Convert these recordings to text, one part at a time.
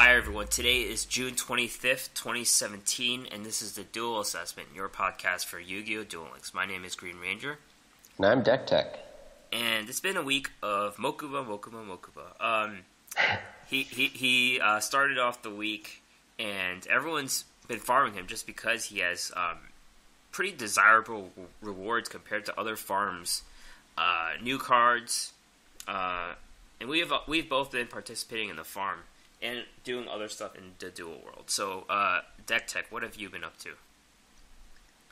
Hi everyone, today is June 25th, 2017, and this is the Duel Assessment, your podcast for Yu-Gi-Oh! Duel Links. My name is Green Ranger. And I'm Deck Tech. And it's been a week of Mokuba. He started off the week, and everyone's been farming him just because he has pretty desirable rewards compared to other farms. New cards, and we've both been participating in the farm and doing other stuff in the Duel World. So, Deck Tech, what have you been up to?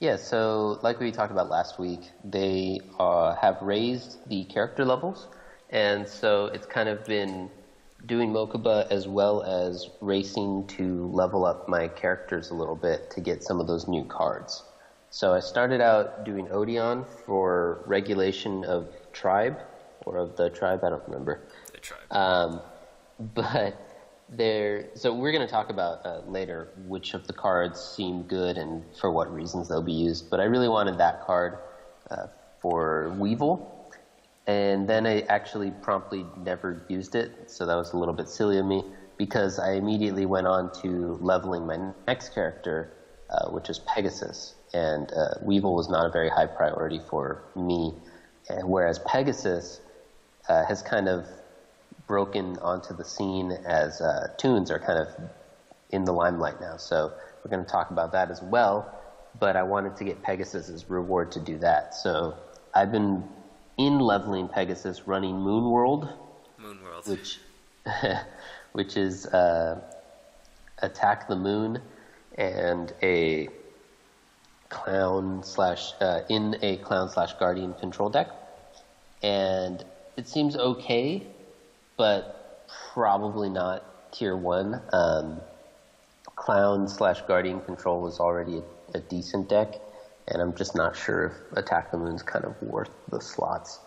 Yeah, so like we talked about last week, they have raised the character levels, and so it's kind of been doing Mokuba as well as racing to level up my characters a little bit to get some of those new cards. So I started out doing Odeon for regulation of tribe, or of the tribe, I don't remember. The tribe. So we're going to talk about later which of the cards seem good and for what reasons they'll be used. But I really wanted that card for Weevil, and then I actually promptly never used it, so that was a little bit silly of me, because I immediately went on to leveling my next character, which is Pegasus, and Weevil was not a very high priority for me, and whereas Pegasus has kind of broken onto the scene as Toons are kind of in the limelight now. So we're going to talk about that as well, but I wanted to get Pegasus's reward to do that. So I've been in leveling Pegasus running Moon World, which is attack the moon and a clown slash guardian control deck. And it seems okay, but probably not tier 1. Clown slash guardian control was already a decent deck, and I'm just not sure if Attack the Moon's kind of worth the slots.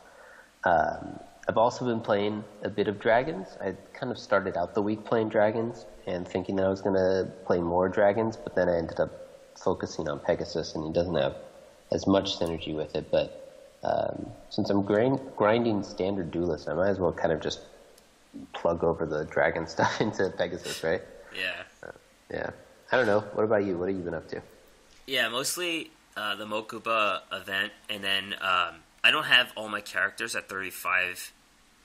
I've also been playing a bit of dragons. I kind of started out the week playing dragons and thinking that I was going to play more dragons, but then I ended up focusing on Pegasus, and he doesn't have as much synergy with it. But since I'm grinding standard duelist, I might as well kind of just plug over the dragon stuff into Pegasus, right? Yeah. Yeah. I don't know. What about you? What have you been up to? Yeah, mostly the Mokuba event, and then I don't have all my characters at 35.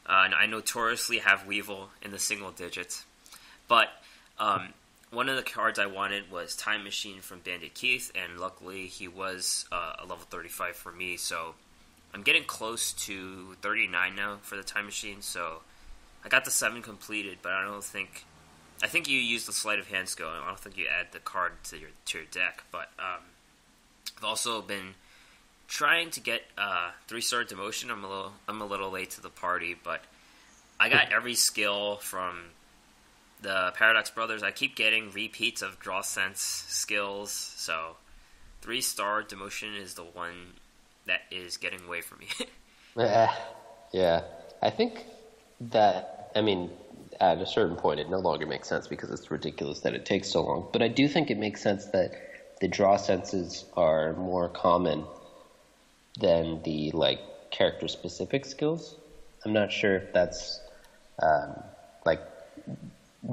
And I notoriously have Weevil in the single digits. But one of the cards I wanted was Time Machine from Bandit Keith, and luckily he was a level 35 for me, so I'm getting close to 39 now for the Time Machine, so I got the 7 completed, but I think you use the Sleight of Hand skill. I don't think you add the card to your deck. But I've also been trying to get 3-star demotion. I'm a little late to the party, but I got every skill from the Paradox Brothers. I keep getting repeats of Draw Sense skills, so 3-star demotion is the one that is getting away from me. Yeah, I think that, at a certain point, it no longer makes sense because it's ridiculous that it takes so long. But I do think it makes sense that the draw senses are more common than the character-specific skills. I'm not sure if that's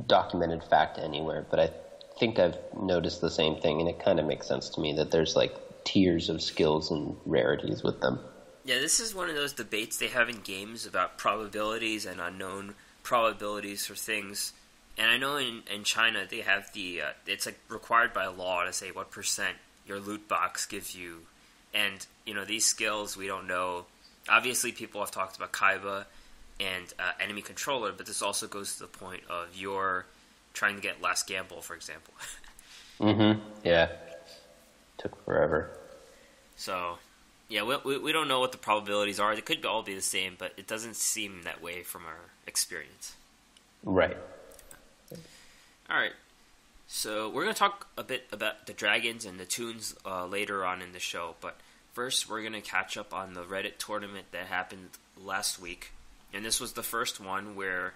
documented fact anywhere, but I think I've noticed the same thing, and it kind of makes sense to me that there's tiers of skills and rarities with them. Yeah, this is one of those debates they have in games about probabilities and unknown probabilities for things. And I know in China they have it's required by law to say what percent your loot box gives you. And, these skills we don't know. Obviously people have talked about Kaiba and enemy controller, but this also goes to the point of you're trying to get last gamble, for example. Yeah. Took forever. So, yeah, we don't know what the probabilities are. They could all be the same, but it doesn't seem that way from our experience. Right. All right. So we're going to talk a bit about the dragons and the Toons later on in the show, but first we're going to catch up on the Reddit tournament that happened last week. And this was the first one where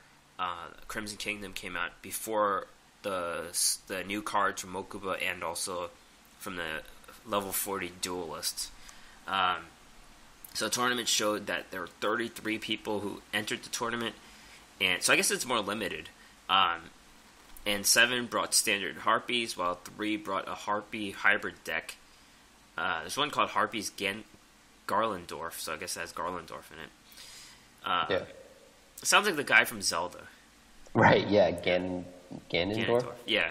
Crimson Kingdom came out before the new cards from Mokuba and also from the level 40 duelists. So the tournament showed that there were 33 people who entered the tournament, and so I guess it's more limited. and 7 brought standard Harpies, while 3 brought a Harpy hybrid deck. There's one called Harpies Garlandorf, so I guess it has Garlandorf in it. Yeah. Sounds like the guy from Zelda. Right, yeah, Ganondorf? Yeah.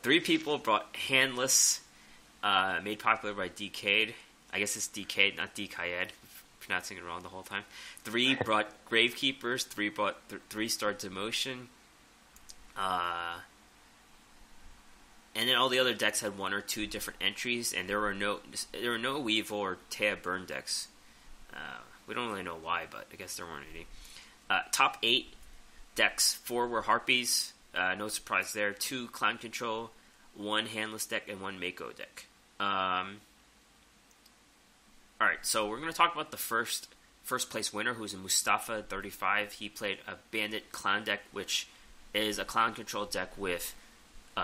3 people brought Handless, made popular by Decade. I guess it's Decade, not Decayed. Pronouncing it wrong the whole time. 3 brought Gravekeepers. 3 brought 3-star Demotion. And then all the other decks had 1 or 2 different entries, and there were no Weevil or Taya burn decks. We don't really know why, but I guess there weren't any. Top 8 decks: 4 were Harpies. No surprise there. 2 Clown Control, 1 Handless deck, and 1 Mako deck. Alright, so we're going to talk about the first place winner, who's a Mustafa 35. He played a Bandit Clown deck, which is a Clown Control deck with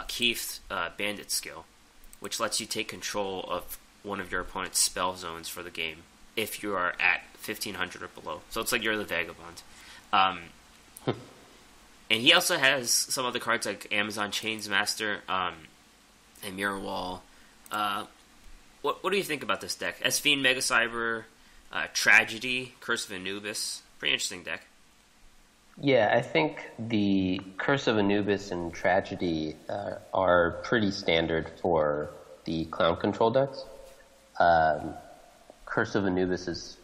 Keith's Bandit skill, which lets you take control of one of your opponent's spell zones for the game if you are at 1500 or below. So it's like you're the Vagabond. And he also has some other cards like Amazon Chains Master and Mirror Wall. What do you think about this deck? Fiend Mega Cyber, Tragedy, Curse of Anubis. Pretty interesting deck. Yeah, I think the Curse of Anubis and Tragedy are pretty standard for the Clown Control decks. Curse of Anubis is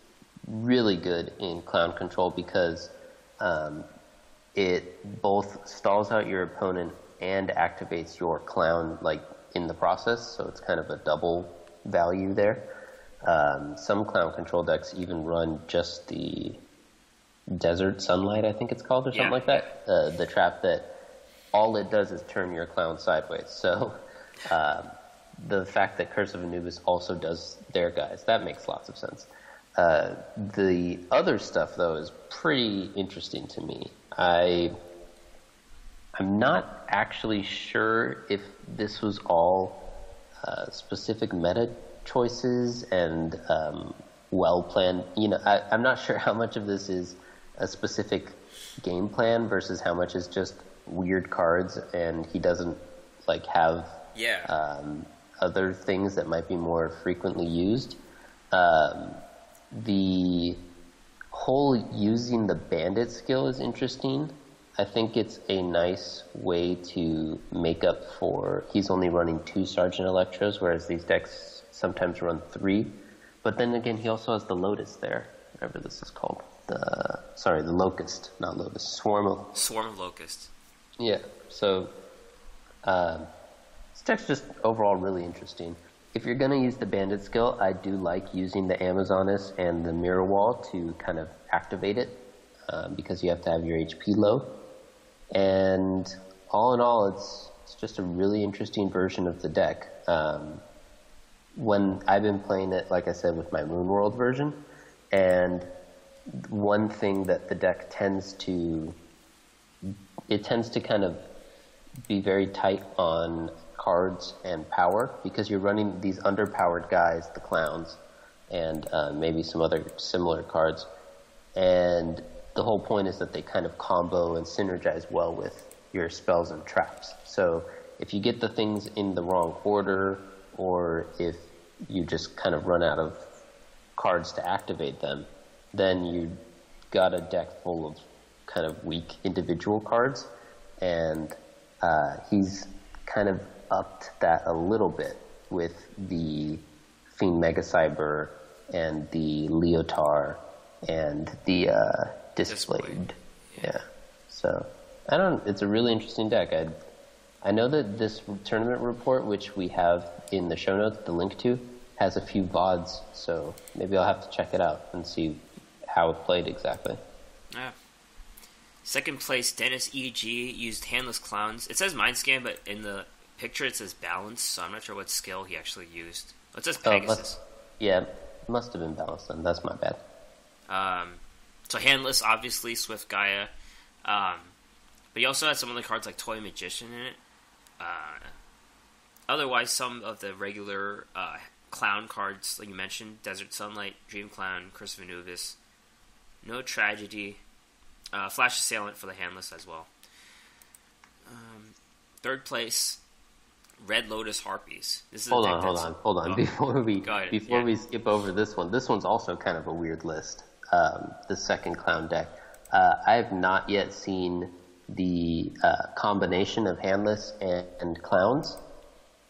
really good in Clown Control because it both stalls out your opponent and activates your clown in the process, so it's kind of a double value there. Some Clown Control decks even run just the Desert Sunlight, I think it's called, or something like that. The trap that all it does is turn your clown sideways. So the fact that Curse of Anubis also does their guys, that makes lots of sense. The other stuff, though, is pretty interesting to me. I'm not actually sure if this was all specific meta choices and well-planned. I'm not sure how much of this is a specific game plan versus how much is just weird cards and he doesn't have other things that might be more frequently used. The whole using the Bandit skill is interesting. I think it's a nice way to make up for he's only running 2 Sergeant Electros, whereas these decks sometimes run 3. But then again, he also has the Lotus there, whatever this is called. The Locust, not Lotus. Swarm of Locusts. Yeah, so this deck's just overall really interesting. If you're going to use the Bandit skill, I do like using the Amazoness and the Mirror Wall to kind of activate it, because you have to have your HP low. And all in all, it's just a really interesting version of the deck. When I've been playing it, like I said, with my Moon World version, and one thing that the deck tends to kind of be very tight on cards and power, because you're running these underpowered guys, the clowns, and maybe some other similar cards. And the whole point is that they kind of combo and synergize well with your spells and traps. So if you get the things in the wrong order, or if you just kind of run out of cards to activate them, then you got a deck full of kind of weak individual cards. And he's kind of upped that a little bit with the Fiend Mega Cyber and the Leotar and the Displaced. Yeah. So it's a really interesting deck. I know that this tournament report, which we have in the show notes, the link to, has a few VODs, so maybe I'll have to check it out and see how it played exactly. Yeah. Second place, DennisEG used Handless Clowns. It says Mind Scan, but in the picture it says Balance, so I'm not sure what skill he actually used. It says Pegasus. It must have been Balance then. That's my bad. So Handless, obviously, Swift Gaia. But he also had some of the cards like Toy Magician in it. Otherwise, some of the regular clown cards, like you mentioned, Desert Sunlight, Dream Clown, Curse of Anubis. No Tragedy. Flash Assailant for the Handless as well. Third place, Red Lotus Harpies. This is hold on. Oh, Before we we skip over this one's also kind of a weird list. The second clown deck. I have not yet seen the combination of handless and clowns.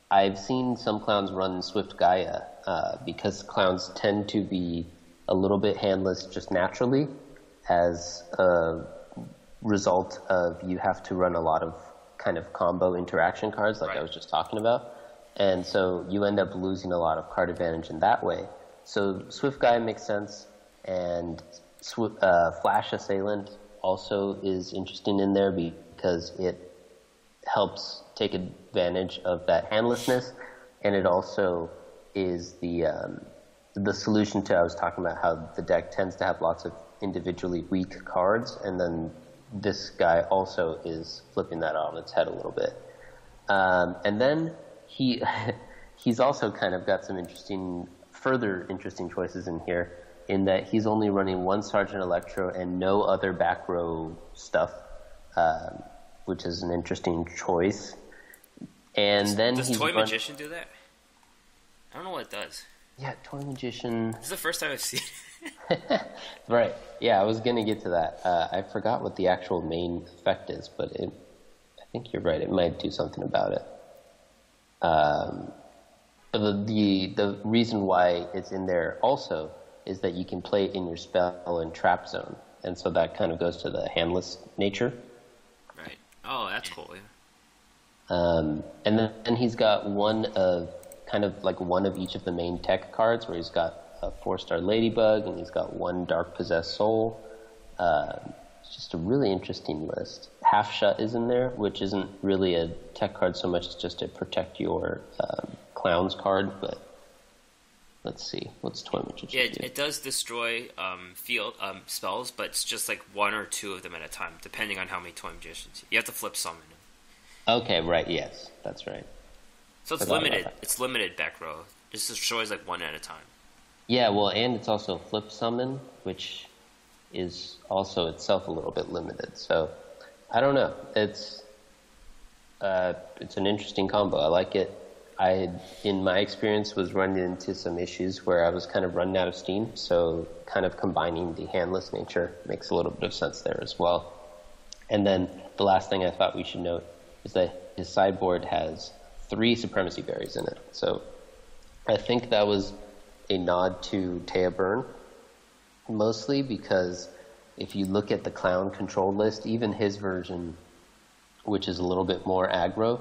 I've seen some clowns run Swift Gaia because clowns tend to be a little bit handless just naturally as a result of you have to run a lot of kind of combo interaction cards like I was just talking about. And so you end up losing a lot of card advantage in that way. So Swift Gaia makes sense, and Flash Assailant also is interesting in there because it helps take advantage of that handlessness, and it also is the solution to I was talking about how the deck tends to have lots of individually weak cards, and then this guy also is flipping that on its head a little bit. And then he's also kind of got some further interesting choices in here, in that he's only running one Sergeant Electro and no other back row stuff, which is an interesting choice. And then does Toy Magician do that? I don't know what it does. Yeah, Toy Magician. This is the first time I've seen it. Right. Yeah, I was going to get to that. I forgot what the actual main effect is, but I think you're right. It might do something about it. The reason why it's in there also is that you can play it in your spell and trap zone, and so that kind of goes to the handless nature. Right. Oh, that's cool. Yeah. And then he's got one of each of the main tech cards, where he's got a 4-star Ladybug and he's got one Dark Possessed Soul. It's just a really interesting list. Half Shut is in there, which isn't really a tech card so much as just to protect your Clowns card, but let's see. What's Toy Magician do? It does destroy field spells, but it's just like one or two of them at a time, depending on how many Toy Magicians. You have to flip summon them. Okay, right, yes, that's right. So it's limited. It's limited back row. Just destroys like one at a time. Yeah, well, and it's also flip summon, which is also itself a little bit limited. So I don't know. It's an interesting combo. I like it. In my experience, was running into some issues where I was kind of running out of steam. So kind of combining the handless nature makes a little bit of sense there as well. And then the last thing I thought we should note is that his sideboard has 3 Supremacy Berries in it. So I think that was a nod to Taya Byrne, mostly because if you look at the clown control list, even his version, which is a little bit more aggro,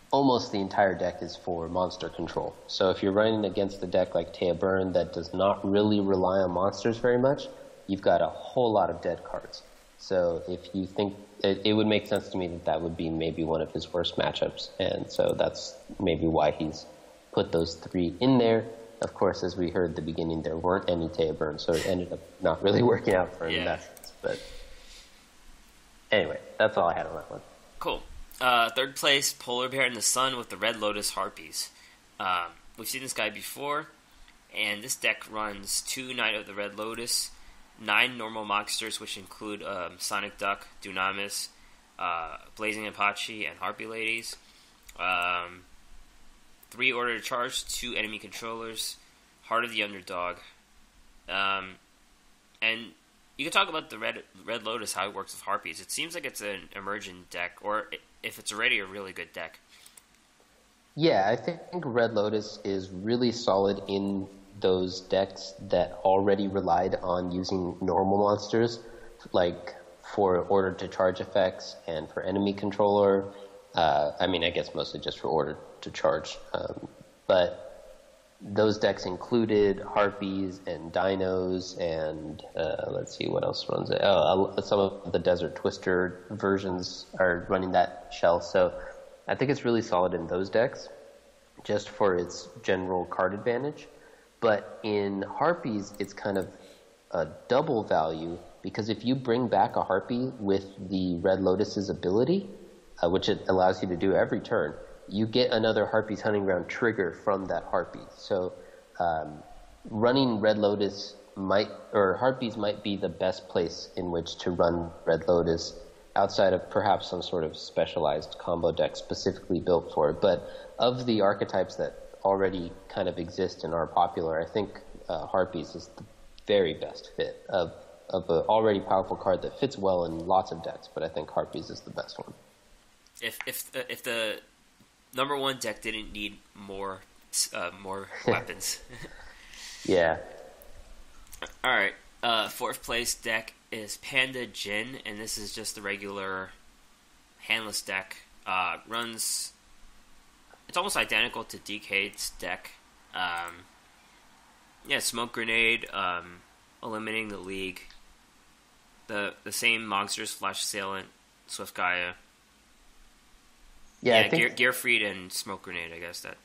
almost the entire deck is for monster control. So if you're running against a deck like Taya Byrne that does not really rely on monsters very much, you've got a whole lot of dead cards. So if you think it would make sense to me that would be maybe one of his worst matchups, and so that's maybe why he's put those 3 in there. Of course, as we heard at the beginning, there weren't any Taya Byrne, so it ended up not really working out for him in that sense. But anyway, that's all I had on that one. Cool. Third place, PolarBearintheSun with the Red Lotus Harpies. We've seen this guy before, and this deck runs 2 Knight of the Red Lotus, 9 normal monsters, which include Sonic Duck, Dunamis, Blazing Apache, and Harpy Ladies. 3 Order to Charge, 2 enemy controllers, Heart of the Underdog. And you can talk about the Red Lotus, how it works with Harpies. It seems like it's an emergent deck, or if it's already a really good deck. Yeah, I think Red Lotus is really solid in those decks that already relied on using normal monsters, like for Order to Charge effects and for enemy controller. I guess mostly just for Order to Charge. But those decks included Harpies and Dinos and, let's see, what else runs it? Some of the Desert Twister versions are running that shell. So I think it's really solid in those decks, just for its general card advantage. But in Harpies, it's kind of a double value, because if you bring back a Harpy with the Red Lotus's ability, which it allows you to do every turn, you get another Harpies Hunting Ground trigger from that Harpy. So running Red Lotus Harpies might be the best place in which to run Red Lotus, outside of perhaps some sort of specialized combo deck specifically built for it. But of the archetypes that already kind of exist and are popular, I think Harpies is the very best fit of an already powerful card that fits well in lots of decks, but I think Harpies is the best one. If the number one deck didn't need more weapons. Yeah. All right. Fourth place deck is PandaJin, and this is just the regular handless deck. Runs. It's almost identical to DK's deck. Smoke Grenade, eliminating the league. The same monsters, Flash Assailant, Swift Gaia. Yeah, I think Gearfried and Smoke Grenade, I guess that's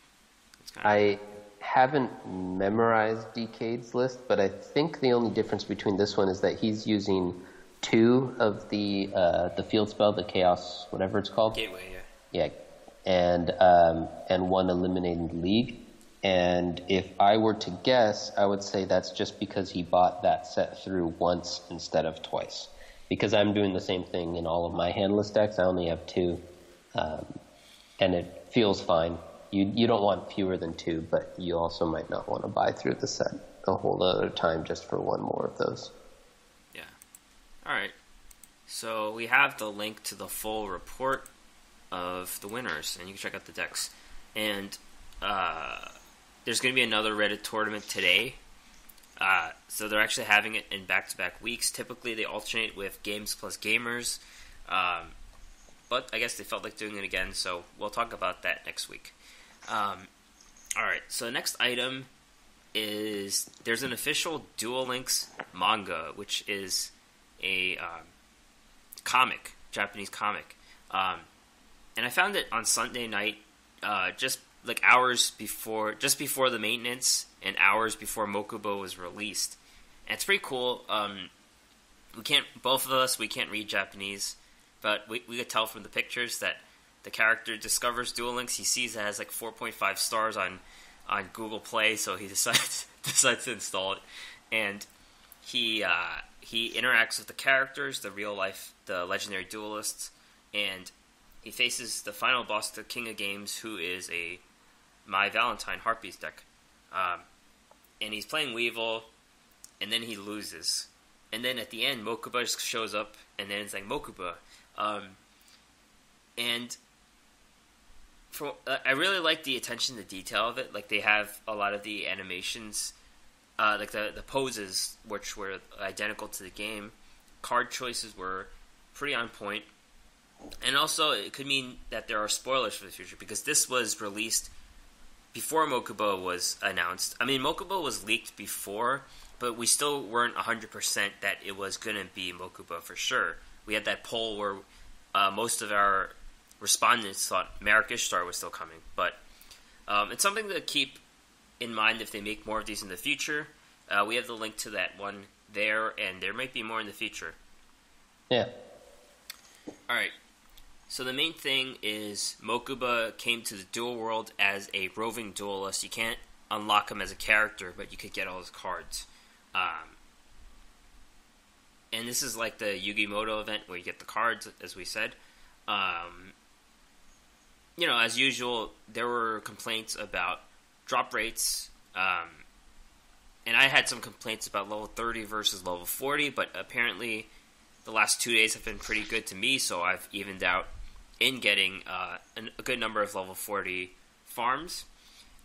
kind of... I haven't memorized DK's list, but I think the only difference between this one is that he's using 2 of the field spell, the Chaos, whatever it's called. Gateway, yeah. Yeah, and 1 eliminating the league. And if I were to guess, I would say that's just because he bought that set through once instead of twice. Because I'm doing the same thing in all of my handless decks. I only have 2, and it feels fine. You don't want fewer than 2, but you also might not want to buy through the set a whole other time just for 1 more of those. Yeah. All right. So we have the link to the full report of the winners, and you can check out the decks. And there's going to be another Reddit tournament today. So they're actually having it in back-to-back weeks. Typically, they alternate with Games Plus Gamers. But I guess they felt like doing it again, so we'll talk about that next week. Alright, so the next item is there's an official Duel Links manga, which is a comic, Japanese comic. And I found it on Sunday night, just like hours before the maintenance and hours before Mokuba was released. And it's pretty cool. Both of us can't read Japanese, but we could tell from the pictures that the character discovers Duel Links. He sees it has like 4.5 stars on Google Play, so he decides to install it. And he interacts with the characters, the legendary duelists, and he faces the final boss, the King of Games, who is a My Valentine Harpies deck. And he's playing Weevil, and then he loses. And then at the end, Mokuba just shows up, and then it's like Mokuba. And I really like the attention to detail of it. Like, they have a lot of the animations, like the poses, which were identical to the game. Card choices were pretty on point. And also, it could mean that there are spoilers for the future, because this was released before Mokuba was announced. I mean, Mokuba was leaked before, but we still weren't 100% that it was going to be Mokuba for sure. We had that poll where most of our respondents thought Marrakesh Star was still coming. But it's something to keep in mind if they make more of these in the future. We have the link to that one there, and there might be more in the future. Yeah. All right. So the main thing is Mokuba came to the Duel World as a roving duelist. You can't unlock him as a character, but you could get all his cards. And this is like the Yu-Gi-Oh! Event where you get the cards, as we said. As usual, there were complaints about drop rates. And I had some complaints about level 30 versus level 40, but apparently the last 2 days have been pretty good to me, so I've evened out in getting a good number of level 40 farms.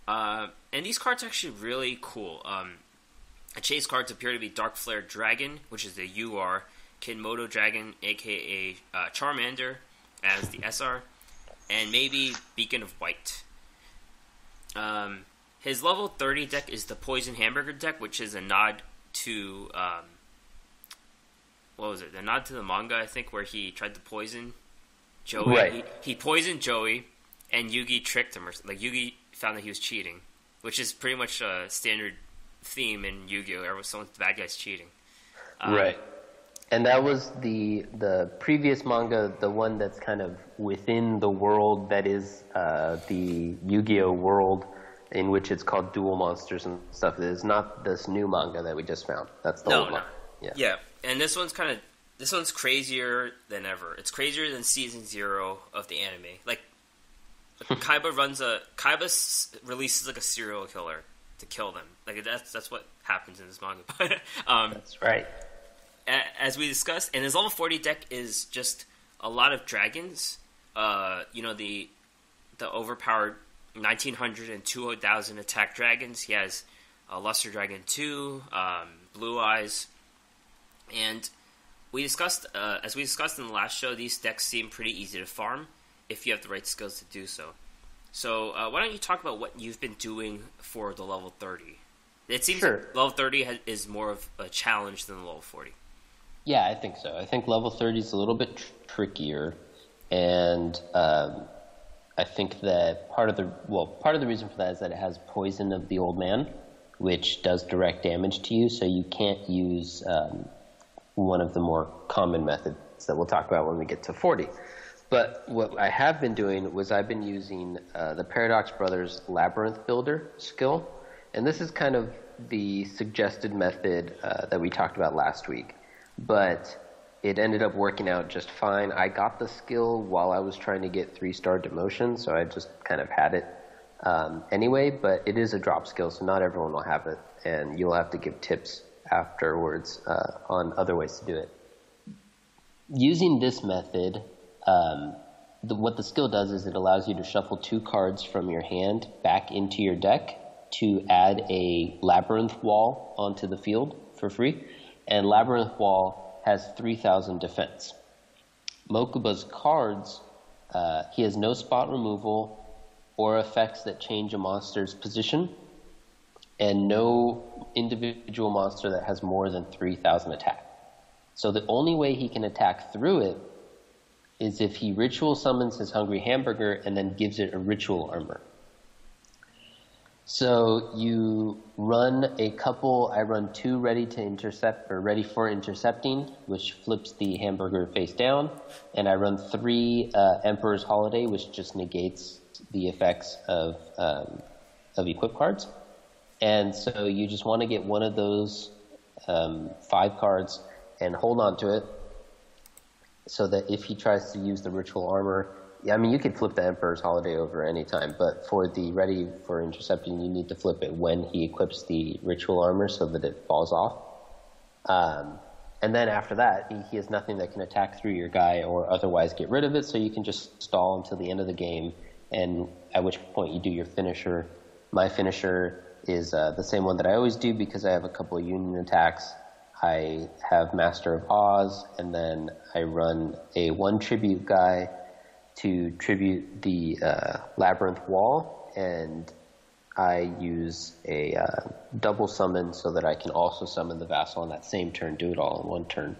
And these cards are actually really cool. Chase cards appear to be Dark Flare Dragon, which is the UR, Kinmodo Dragon, aka Charmander, as the SR, and maybe Beacon of White. His level 30 deck is the Poison Hamburger deck, which is a nod to, what was it? A nod to the manga, I think, where he tried to poison Joey. Right. He poisoned Joey, and Yugi tricked him. Yugi found that he was cheating, which is pretty much a standard theme in Yu-Gi-Oh! The bad guy's cheating. Right. And that was the previous manga, the one that's kind of within the world that is the Yu-Gi-Oh! World, in which it's called Duel Monsters and stuff. It is not this new manga that we just found. That's the old one. Yeah, and this one's kind of this one's crazier than ever. It's crazier than season 0 of the anime. Like, Kaiba releases like a serial killer to kill them. Like that's what happens in this manga. But that's right. As we discussed, and his level 40 deck is just a lot of dragons. The overpowered 1900 and 2000 attack dragons. He has Luster Dragon 2, Blue Eyes, and we discussed as we discussed in the last show. These decks seem pretty easy to farm if you have the right skills to do so. So why don't you talk about what you've been doing for the level 30? It seems like level 30 is more of a challenge than the level 40. Yeah, I think so. I think level 30 is a little bit trickier, and I think that part of the reason for that is that it has Poison of the Old Man, which does direct damage to you, so you can't use one of the more common methods that we'll talk about when we get to 40. But what I have been doing was I've been using the Paradox Brothers Labyrinth Builder skill, and this is kind of the suggested method that we talked about last week. But it ended up working out just fine. I got the skill while I was trying to get 3-star demotion, so I just kind of had it anyway, but it is a drop skill, so not everyone will have it, and you'll have to give tips afterwards on other ways to do it. Using this method, what the skill does is it allows you to shuffle 2 cards from your hand back into your deck to add a Labyrinth Wall onto the field for free, and Labyrinth Wall has 3,000 defense. Mokuba's cards, he has no spot removal or effects that change a monster's position, and no individual monster that has more than 3,000 attack. So the only way he can attack through it is if he ritual summons his Hungry Hamburger and then gives it a ritual armor. So you run I run 2 ready to intercept, or ready for intercepting, which flips the hamburger face down, and I run 3 Emperor's Holiday, which just negates the effects of equip cards. And so you just want to get one of those 5 cards and hold on to it, so that if he tries to use the ritual armor, you could flip the Emperor's Holiday over any time, but for the ready for intercepting, you need to flip it when he equips the ritual armor so that it falls off. And then after that, he has nothing that can attack through your guy or otherwise get rid of it, so you can just stall until the end of the game, and at which point you do your finisher. My finisher is the same one that I always do because I have a couple of union attacks. I have Master of Oz, and then I run a 1 tribute guy to tribute the Labyrinth Wall, and I use a double summon so that I can also summon the Vassal on that same turn, do it all in 1 turn,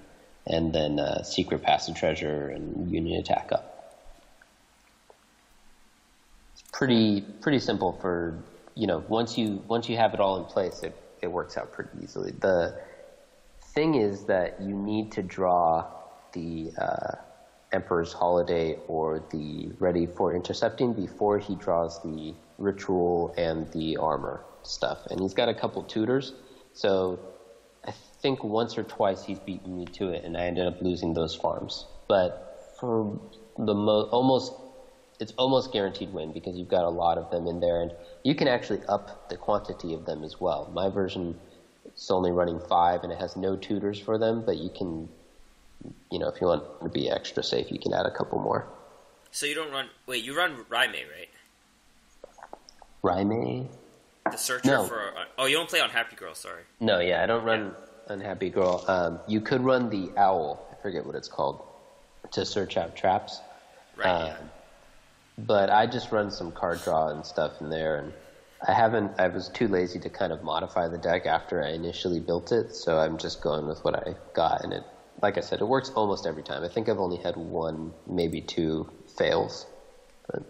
and then Secret Passage Treasure and Union attack up. It's pretty simple for, once you have it all in place, it works out pretty easily. The thing is that you need to draw the Emperor's Holiday or the Ready for Intercepting before he draws the ritual and the armor stuff. And he's got a couple tutors, so I think once or twice he's beaten me to it, and I ended up losing those farms. But for it's almost guaranteed win because you've got a lot of them in there, and you can actually up the quantity of them as well. My version is only running 5, and it has no tutors for them, but you can, if you want to be extra safe, you can add a couple more. So you don't run... Wait, you run Raime, right? Raime? The searcher for... Oh, you don't play on Happy Girl, sorry. No, yeah, I don't run on Happy Girl. You could run the Owl, I forget what it's called, to search out traps. Right, yeah. But I just run some card draw and stuff in there, and I was too lazy to kind of modify the deck after I initially built it, so I'm just going with what I got, and like I said, it works almost every time. I think I've only had 1, maybe 2 fails. But.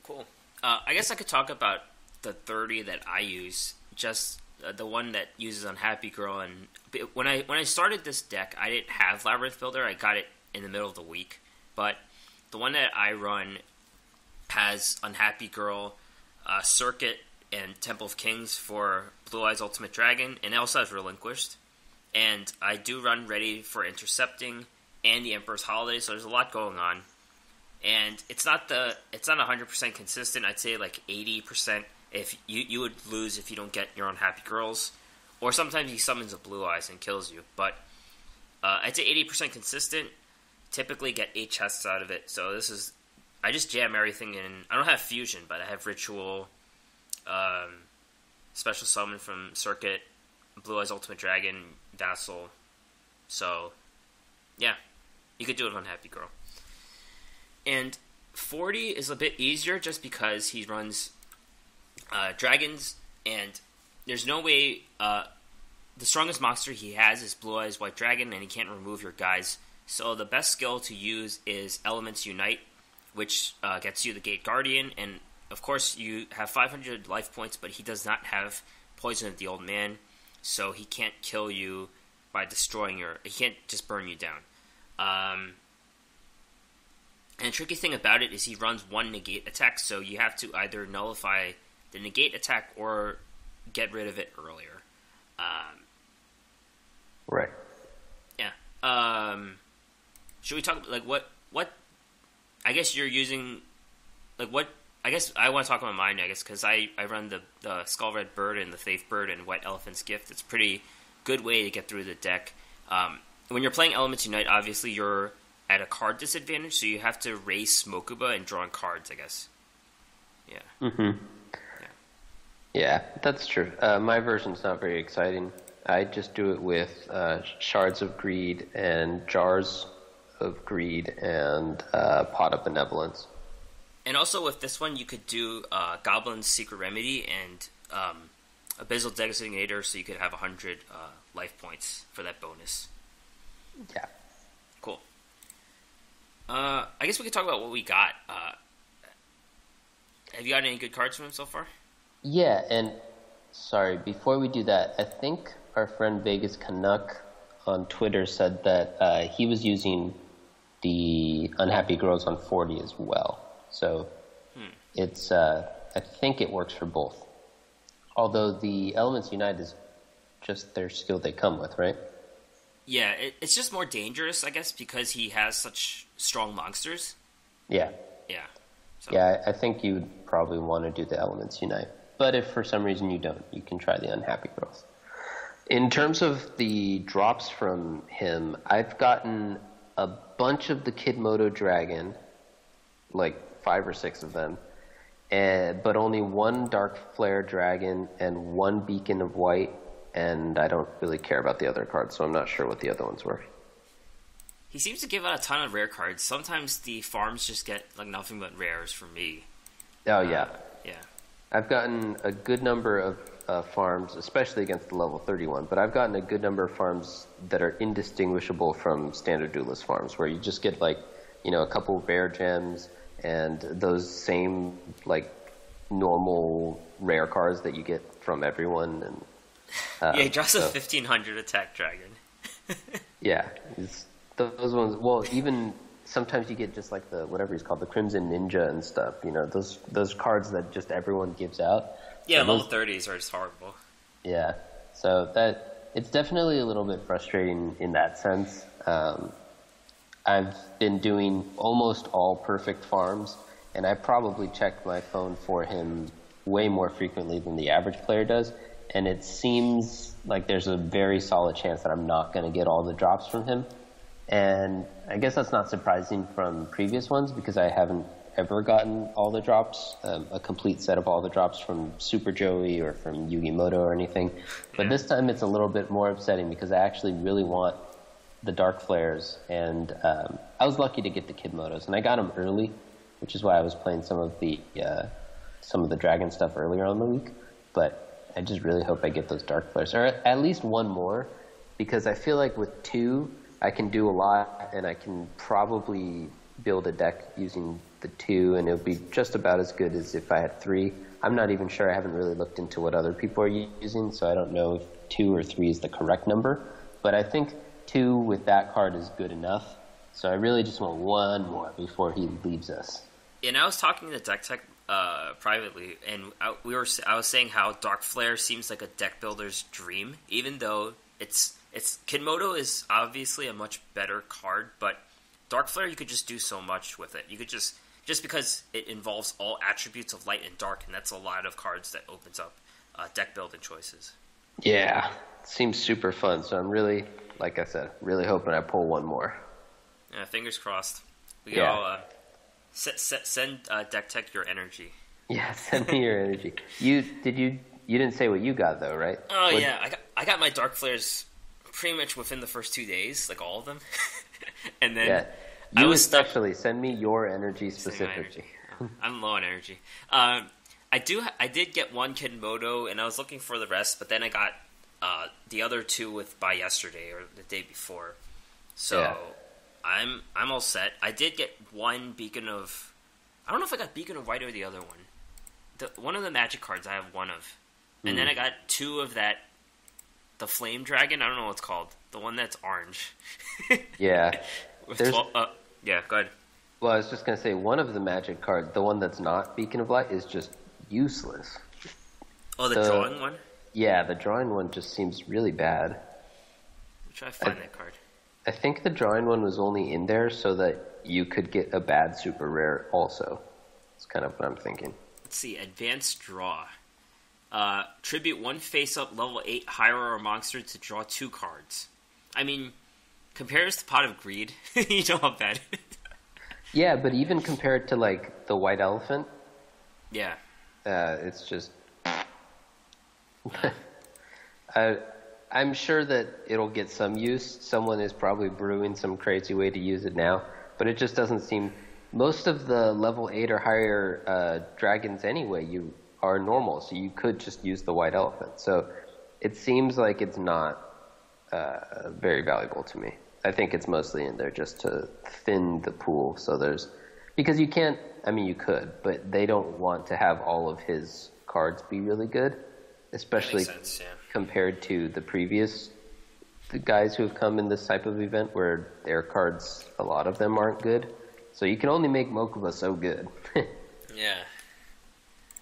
Cool. I guess I could talk about the 30 that I use, just the one that uses on Happy Girl. And when I started this deck, I didn't have Labyrinth Builder. I got it in the middle of the week. But the one that I run has Unhappy Girl, Circuit, and Temple of Kings for Blue Eyes Ultimate Dragon, and it also has Relinquished. and I do run Ready for Intercepting and the Emperor's Holiday, so there's a lot going on. And it's not 100% consistent. I'd say like 80%. If you would lose if you don't get your Unhappy Girls, or sometimes he summons a Blue Eyes and kills you. But I'd say 80% consistent. Typically get 8 chests out of it. So I just jam everything in. I don't have Fusion, but I have Ritual, Special Summon from Circuit, Blue Eyes Ultimate Dragon, Vassal. So, yeah, you could do it on Unhappy Girl. And 40 is a bit easier just because he runs dragons, and there's no way. The strongest monster he has is Blue Eyes White Dragon, and he can't remove your guys. So the best skill to use is Elements Unite, which gets you the Gate Guardian, and of course you have 500 life points, but he does not have Poison of the Old Man, so he can't kill you by destroying he can't just burn you down. And the tricky thing about it is he runs 1 negate attack, so you have to either nullify the negate attack or get rid of it earlier. Right. Yeah. Should we talk like what? I guess you're using like what? I guess I want to talk about mine. I guess because I run the Skull Red Bird and the Faith Bird and White Elephant's Gift. It's a pretty good way to get through the deck. When you're playing Elements Unite, obviously you're at a card disadvantage, so you have to race Mokuba and draw cards, I guess. Yeah. Mm-hmm. Yeah, that's true. My version's not very exciting. I just do it with Shards of Greed and Jars of Greed and Pot of Benevolence. And also with this one, you could do Goblin's Secret Remedy and Abyssal Designator, so you could have 100 life points for that bonus. Yeah. Cool. I guess we could talk about what we got. Have you got any good cards from him so far? Yeah, and sorry, before we do that, I think our friend Vegas Canuck on Twitter said that he was using the Unhappy Girls on 40 as well. So it's I think it works for both. Although the Elements Unite is just their skill they come with, right? Yeah, it's just more dangerous, I guess, because he has such strong monsters. Yeah. Yeah. So. Yeah, I think you'd probably want to do the Elements Unite. But if for some reason you don't, you can try the Unhappy Girls. In terms of the drops from him, I've gotten a bunch of the Kidmodo Dragon, like 5 or 6 of them, but only 1 Dark Flare Dragon and 1 Beacon of White, and I don't really care about the other cards, so I'm not sure what the other ones were. He seems to give out a ton of rare cards. Sometimes the farms just get like nothing but rares for me. Oh, yeah. Yeah. I've gotten a good number of farms, especially against the level 31, but I've gotten a good number of farms that are indistinguishable from standard duelist farms, where you just get like, a couple rare gems and those same like normal rare cards that you get from everyone. And yeah, he draws a 1500 attack dragon. Yeah, those ones. Well, even sometimes you get just like the whatever he's called, the Crimson Ninja and stuff. Those cards that just everyone gives out. Yeah, so level 30s are just horrible. Yeah, so that it's definitely a little bit frustrating in that sense. I've been doing almost all perfect farms, and I probably check my phone for him way more frequently than the average player does, and it seems like there's a very solid chance that I'm not going to get all the drops from him. And I guess that's not surprising from previous ones, because I haven't ever gotten all the drops, a complete set of all the drops from Super Joey or from Yugimoto or anything. But this time it's a little bit more upsetting because I actually really want the Dark Flares, and I was lucky to get the Kidmotos, and I got them early, which is why I was playing some of the Dragon stuff earlier on the week. But I just really hope I get those Dark Flares, or at least one more, because I feel like with 2 I can do a lot, and I can probably build a deck using the 2, and it'll be just about as good as if I had 3. I'm not even sure. I haven't really looked into what other people are using, so I don't know if 2 or 3 is the correct number. But I think 2 with that card is good enough. So I really just want one more before he leaves us. And I was talking to Deck Tech privately, and I was saying how Dark Flare seems like a deck builder's dream, even though it's it's Kinmodo is obviously a much better card, but Dark Flare you could just do so much with it. You could just because it involves all attributes of light and dark, and that's a lot of cards that opens up deck building choices. Yeah, seems super fun. So I'm really, like I said, really hoping I pull one more. Yeah, fingers crossed. We can all send Deck Tech your energy. Yeah, send me your energy. You didn't say what you got though, right? Oh yeah, I got my Dark Flares pretty much within the first 2 days, like all of them, and then you especially send me your energy specifically. I'm low on energy. I did get one Kinmodo, and I was looking for the rest, but then I got the other two by yesterday or the day before. So I'm all set. I did get one Beacon of. I don't know if I got Beacon of White or the other one. One of the Magic cards I have one of, and then I got two of that. The Flame Dragon. I don't know what it's called. The one that's orange. Yeah. Yeah. Go ahead. Well, I was just gonna say one of the Magic cards, the one that's not Beacon of Light, is just useless. Oh, the drawing one? Yeah, the drawing one just seems really bad. Try to find that card. I think the drawing one was only in there so that you could get a bad super rare also. That's kind of what I'm thinking. Let's see, Advanced Draw. Tribute one face-up level 8 higher or monster to draw 2 cards. I mean, compares to Pot of Greed. You know how bad it is. Yeah, but even compared to, like, the White Elephant... Yeah. It's just... I'm sure that it'll get some use. Someone is probably brewing some crazy way to use it now, but it just doesn't seem... Most of the level 8 or higher dragons anyway, you are normal, so you could just use the White Elephant. So it seems like it's not very valuable to me. I think it's mostly in there just to thin the pool. So there's... Because you can't... I mean, you could, but they don't want to have all of his cards be really good, especially compared to the guys who have come in this type of event where their cards, a lot of them aren't good. So you can only make Mokuba so good. Yeah.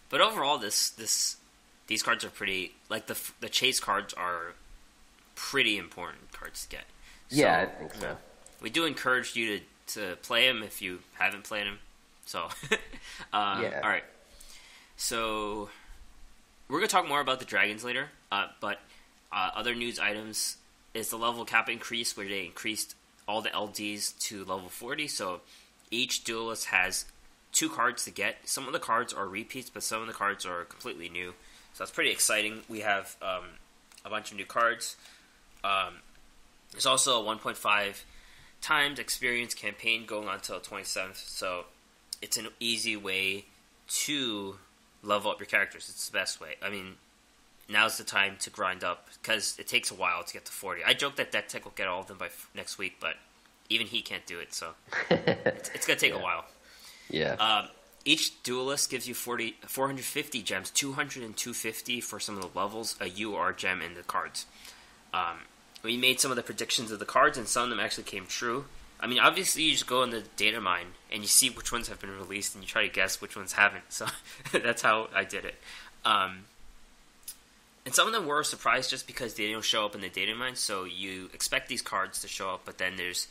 But overall, these cards are pretty... Like, the chase cards are pretty important cards to get. So, yeah, I think so. We do encourage you to play them if you haven't played them. So, yeah. All right. So, we're going to talk more about the dragons later, but other news items is the level cap increase, where they increased all the LDs to level 40, so each duelist has 2 cards to get. Some of the cards are repeats, but some of the cards are completely new, so that's pretty exciting. We have a bunch of new cards. There's also a 1.5 times experience campaign going on until 27th, so it's an easy way to level up your characters. It's the best way. I mean, now's the time to grind up, because it takes a while to get to 40. I joke that Deck Tech will get all of them by next week, but even he can't do it, so it's going to take a while. Yeah. Each duelist gives you 450 gems, 200 and 250 for some of the levels, a UR gem, and the cards. We made some of the predictions of the cards, and some of them actually came true. I mean, obviously, you just go in the data mine, and you see which ones have been released, and you try to guess which ones haven't. So that's how I did it. And some of them were surprised just because they don't show up in the data mine, so you expect these cards to show up, but then there's...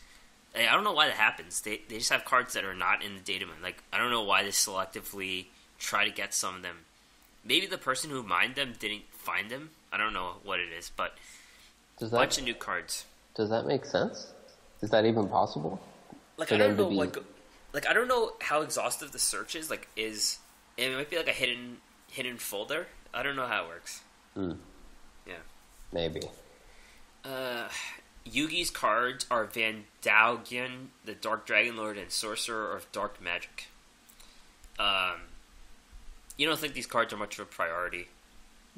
I don't know why that happens. They just have cards that are not in the data mine. Like, I don't know why they selectively try to get some of them. Maybe the person who mined them didn't find them. I don't know what it is, but bunch of new cards. Does that make sense? Is that even possible? Like, I don't know, like I don't know how exhaustive the search is. Like, it might be like a hidden folder. I don't know how it works. Yeah. Maybe. Yugi's cards are Vandalgian, the Dark Dragon Lord, and Sorcerer of Dark Magic. You don't think these cards are much of a priority?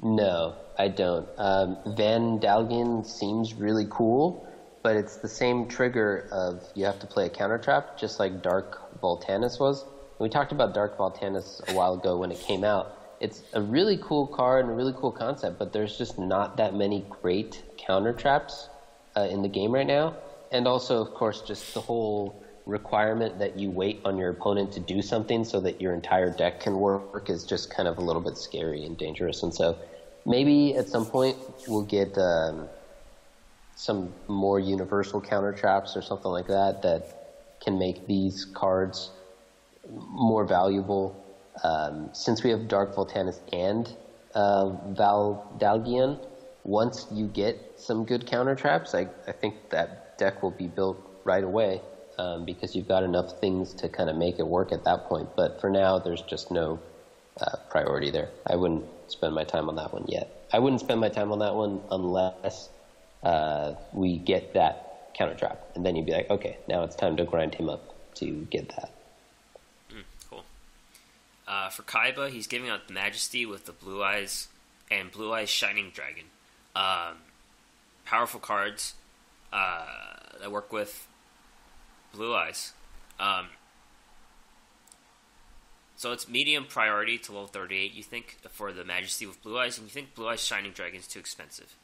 No, I don't. Vandalgian seems really cool, but it's the same trigger of you have to play a counter trap, just like Dark Voltanis was. We talked about Dark Voltanis a while ago when it came out. It's a really cool card and a really cool concept, but there's just not that many great counter traps in the game right now. And also, of course, just the whole requirement that you wait on your opponent to do something so that your entire deck can work is just kind of a little bit scary and dangerous. And so maybe at some point we'll get some more universal counter traps or something like that that can make these cards more valuable. Since we have Dark Voltanis and Dalgian, once you get some good counter traps, I think that deck will be built right away, because you've got enough things to kind of make it work at that point. But for now, there's just no priority there. I wouldn't spend my time on that one yet. I wouldn't spend my time on that one unless we get that counter trap, and then you'd be like, okay, now it's time to grind him up to get that. Cool. For Kaiba, he's giving out the Majesty with the Blue Eyes and Blue Eyes Shining Dragon. Powerful cards that work with Blue Eyes. So it's medium priority to level 38, you think, for the Majesty with Blue Eyes, and you think Blue Eyes Shining Dragon is too expensive?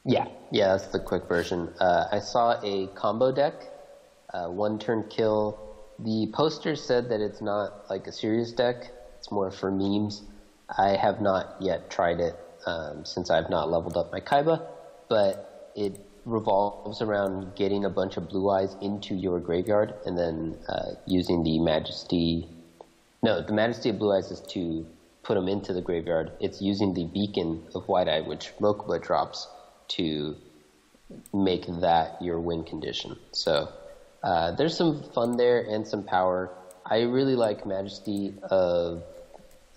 Yeah, that's the quick version. I saw a combo deck, one turn kill. The poster said that it's not like a serious deck, it's more for memes. I have not yet tried it since I've not leveled up my Kaiba, but it revolves around getting a bunch of Blue Eyes into your graveyard and then using the Majesty. No, the Majesty of Blue Eyes is to put them into the graveyard. It's using the Beacon of White Eye, which Mokuba drops, to make that your win condition. So there's some fun there and some power. I really like Majesty of,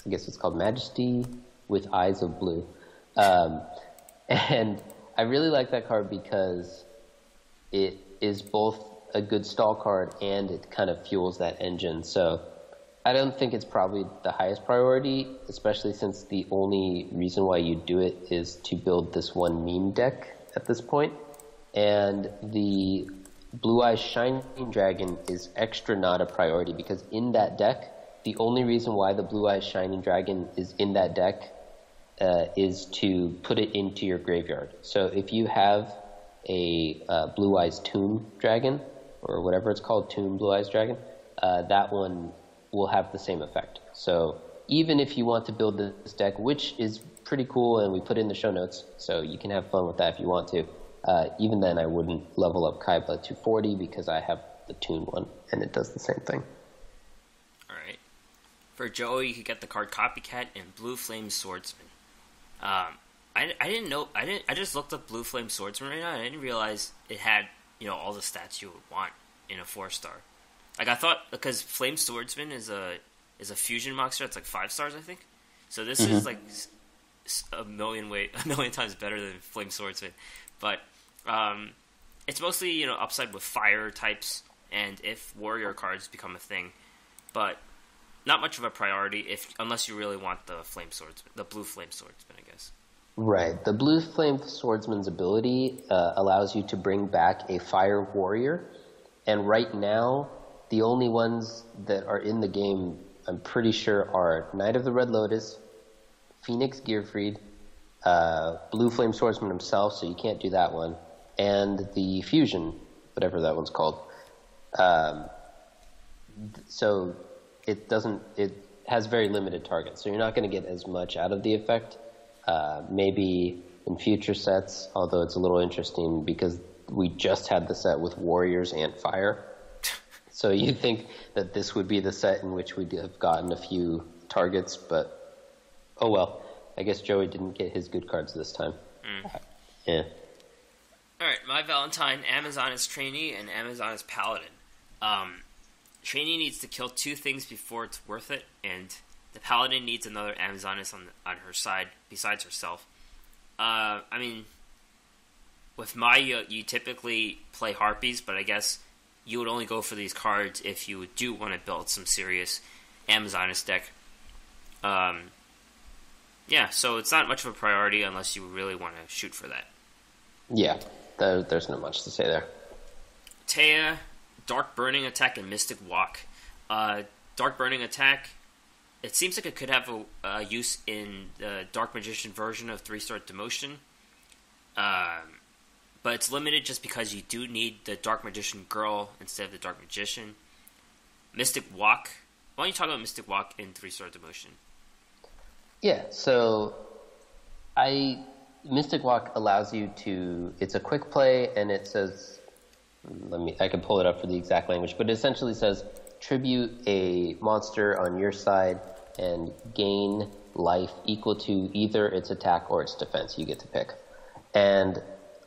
I guess it's called Majesty with Eyes of Blue. And I really like that card because it is both a good stall card and it kind of fuels that engine. So I don't think it's probably the highest priority, especially since the only reason why you do it is to build this one meme deck at this point. And the Blue Eyes Shining Dragon is extra not a priority because in that deck, the only reason why the Blue Eyes Shining Dragon is in that deck is to put it into your graveyard. So if you have a Blue Eyes Tomb Dragon, or whatever it's called, Tomb Blue Eyes Dragon, that one will have the same effect. So even if you want to build this deck, which is pretty cool, and we put it in the show notes, so you can have fun with that if you want to, even then I wouldn't level up Kaiba to 40 because I have the Toon one, and it does the same thing. Alright. For Joey, you could get the card Copycat and Blue Flame Swordsman. I didn't know, I just looked up Blue Flame Swordsman right now, and I didn't realize it had, all the stats you would want in a 4-star. Like, I thought, because Flame Swordsman is a fusion monster that's like 5 stars, I think. So this is like a million times better than Flame Swordsman. But it's mostly, upside with fire types and if warrior cards become a thing. But not much of a priority unless you really want the Flame Swordsman, the Blue Flame Swordsman, I guess. Right. The Blue Flame Swordsman's ability allows you to bring back a fire warrior. And right now, the only ones that are in the game, I'm pretty sure, are Knight of the Red Lotus, Phoenix Gearfried, Blue Flame Swordsman himself, so you can't do that one, and the Fusion, whatever that one's called. So it has very limited targets, so you're not going to get as much out of the effect. Maybe in future sets, although it's a little interesting because we just had the set with Warriors and Fire. So you'd think that this would be the set in which we'd have gotten a few targets, but oh well. I guess Joey didn't get his good cards this time. Yeah. Alright, my Valentine, Amazoness Trainee and Amazoness Paladin. Trainee needs to kill 2 things before it's worth it, and the Paladin needs another Amazoness on her side besides herself. I mean, with Maya, you typically play Harpies, but I guess you would only go for these cards if you do want to build some serious Amazoness deck. Yeah, so it's not much of a priority unless you really want to shoot for that. Yeah, there's not much to say there. Taya, Dark Burning Attack, and Mystic Walk. Dark Burning Attack, it seems like it could have a use in the Dark Magician version of 3-star Demotion. But it's limited just because you do need the Dark Magician Girl instead of the Dark Magician. Mystic Walk. Why don't you talk about Mystic Walk in 3-star Demotion? Yeah, so I Mystic Walk allows you to. It's a quick play, and it says, I can pull it up for the exact language, but it essentially says tribute a monster on your side and gain life equal to either its attack or its defense. You get to pick. And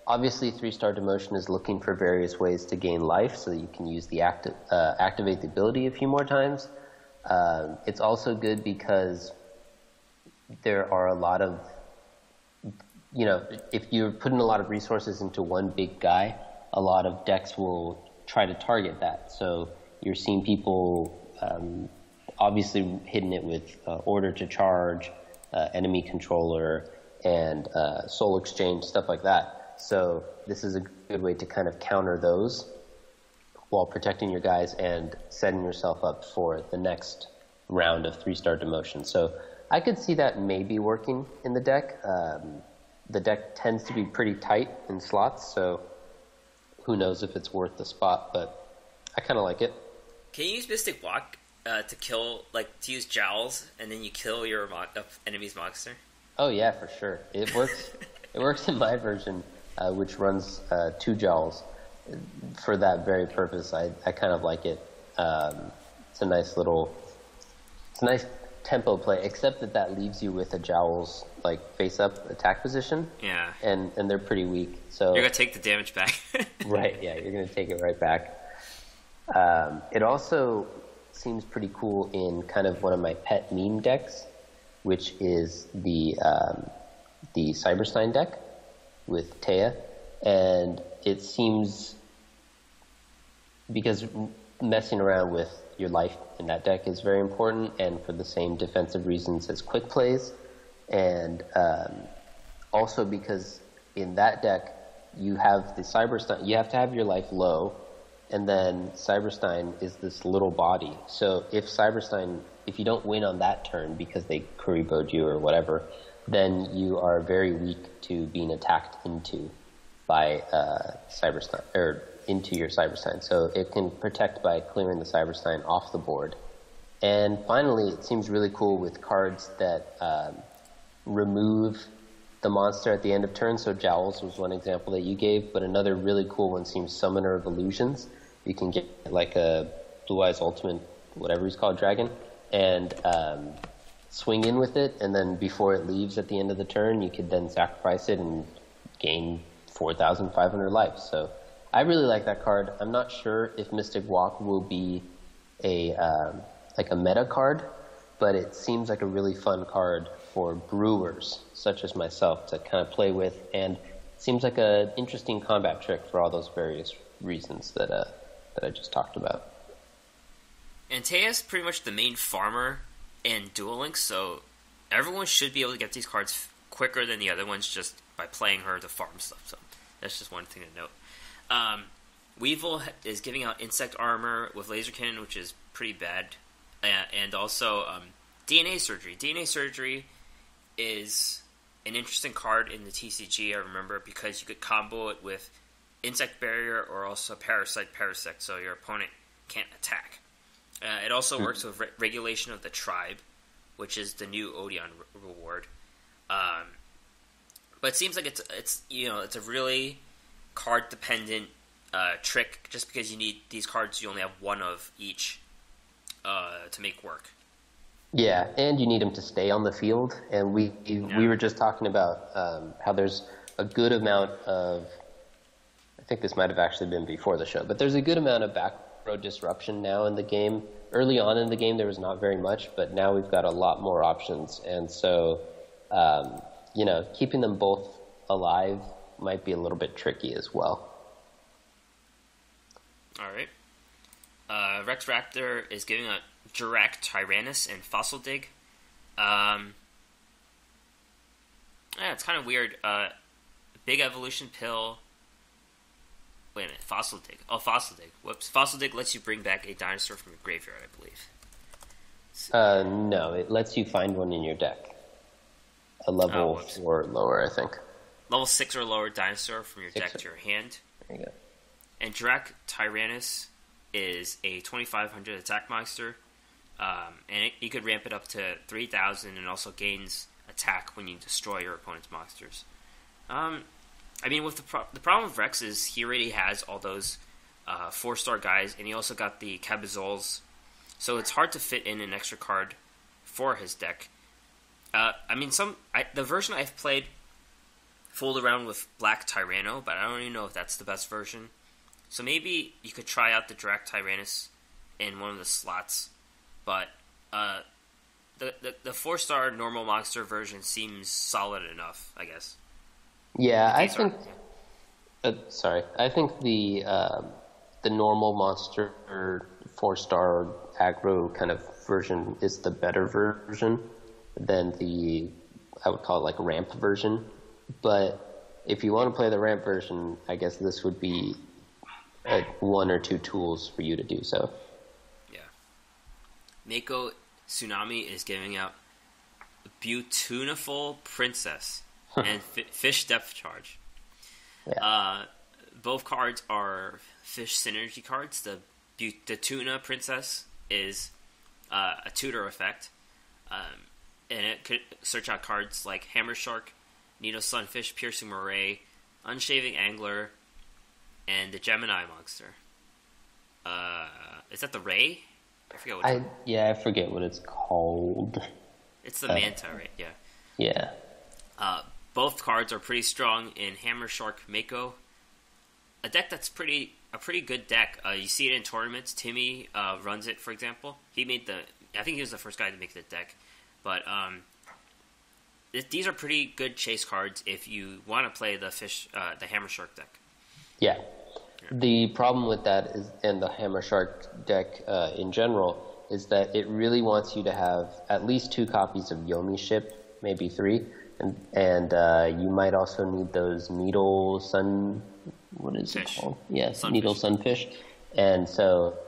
obviously 3-star demotion is looking for various ways to gain life, so that you can use the activate the ability a few more times. It's also good because there are a lot of, if you're putting a lot of resources into one big guy, a lot of decks will try to target that. So you're seeing people obviously hitting it with Order to Charge, Enemy Controller, and Soul Exchange, stuff like that. So this is a good way to kind of counter those while protecting your guys and setting yourself up for the next round of 3-star demotion. So I could see that maybe working in the deck. The deck tends to be pretty tight in slots, so who knows if it's worth the spot, but I kind of like it. Can you use Mystic Walk to kill, to use jowls, and then you kill your enemy's monster? Oh yeah, for sure. It works. It works in my version, which runs 2 jowls. For that very purpose, I kind of like it. It's a nice tempo play, except that leaves you with a jowls face-up attack position. Yeah. And they're pretty weak. So you're going to take the damage back. Right, yeah, you're going to take it right back. It also seems pretty cool in kind of one of my pet meme decks, which is the Cyberstein deck with Taya. And it seems, because messing around with your life in that deck is very important, and for the same defensive reasons as quick plays, and also because in that deck you have the Cyberstein, you have to have your life low, and then Cyberstein is this little body. So if you don't win on that turn because they Kuribo'd you or whatever, then you are very weak to being attacked into by Cyberstein, or into your Cyberstein. So it can protect by clearing the Cyberstein off the board. And finally, it seems really cool with cards that remove the monster at the end of turn. So Jowls was one example that you gave, but another really cool one seems Summoner of Illusions. You can get a Blue Eyes Ultimate, whatever he's called, dragon, and swing in with it, and then before it leaves at the end of the turn, you could then sacrifice it and gain 4,500 life. So I really like that card. I'm not sure if Mystic Walk will be a meta card, but it seems like a really fun card for brewers such as myself to kind of play with, and it seems like an interesting combat trick for all those various reasons that I just talked about. And Taya's pretty much the main farmer in Duel Links, so everyone should be able to get these cards quicker than the other ones just by playing her to farm stuff. So that's just one thing to note. Weevil is giving out insect armor with laser cannon, which is pretty bad. And also DNA Surgery. DNA Surgery is an interesting card in the TCG, I remember, because you could combo it with Insect Barrier or also Parasite, so your opponent can't attack. It also works with Regulation of the Tribe, which is the new Odeon reward. But it seems like it's a really card dependent trick. Just because you need these cards, you only have one of each to make work. Yeah, and you need them to stay on the field. And we were just talking about how there's a good amount of, I think this might have actually been before the show, but there's a good amount of back row disruption now in the game. Early on in the game, there was not very much, but now we've got a lot more options. And so, keeping them both alive might be a little bit tricky as well. All right. Rex Raptor is giving a Jirac, Tyrannus, and Fossil Dig. It's kind of weird. Big Evolution Pill. Wait a minute, Fossil Dig. Oh, Fossil Dig. Whoops. Fossil Dig lets you bring back a dinosaur from your graveyard, I believe. No, it lets you find one in your deck. A level 4 or lower, I think. Level 6 or lower dinosaur from your deck to your hand. There you go. And Jirac Tyrannus is a 2,500 attack monster. And you could ramp it up to 3,000 and also gains attack when you destroy your opponent's monsters. I mean, with the problem with Rex is he already has all those 4-star guys, and he also got the Cabazols, so it's hard to fit in an extra card for his deck. I mean, the version I've played fooled around with Black Tyranno, but I don't even know if that's the best version. So maybe you could try out the Drac Tyrannus in one of the slots, but the 4-star normal monster version seems solid enough, I guess. Yeah, I think. I think the normal monster 4-star aggro kind of version is the better version than I would call it like ramp version. But if you want to play the ramp version, I guess this would be 1 or 2 tools for you to do so. Yeah. Mako Tsunami is giving out Beautiful Princess and Fish Depth Charge. Yeah. Both cards are Fish synergy cards. The Tuna Princess is a tutor effect, and it could search out cards like Hammer Shark, Needle Sunfish, Piercing Moray, Unshaving Angler, and the Gemini monster. Is that the Ray? I forget what. I forget what it's called. It's the Manta, right? Yeah. Yeah. Both cards are pretty strong in Hammer Shark Mako. A deck that's a pretty good deck. You see it in tournaments. Timmy runs it, for example. I think he was the first guy to make the deck. But these are pretty good chase cards if you want to play the Hammer Shark deck. Yeah. The problem with that is, and the Hammer Shark deck in general, is that it really wants you to have at least 2 copies of Yomi Ship, maybe 3, and you might also need those Needle Sun. What is it called? Yeah, Sunfish. Needle Sunfish. And so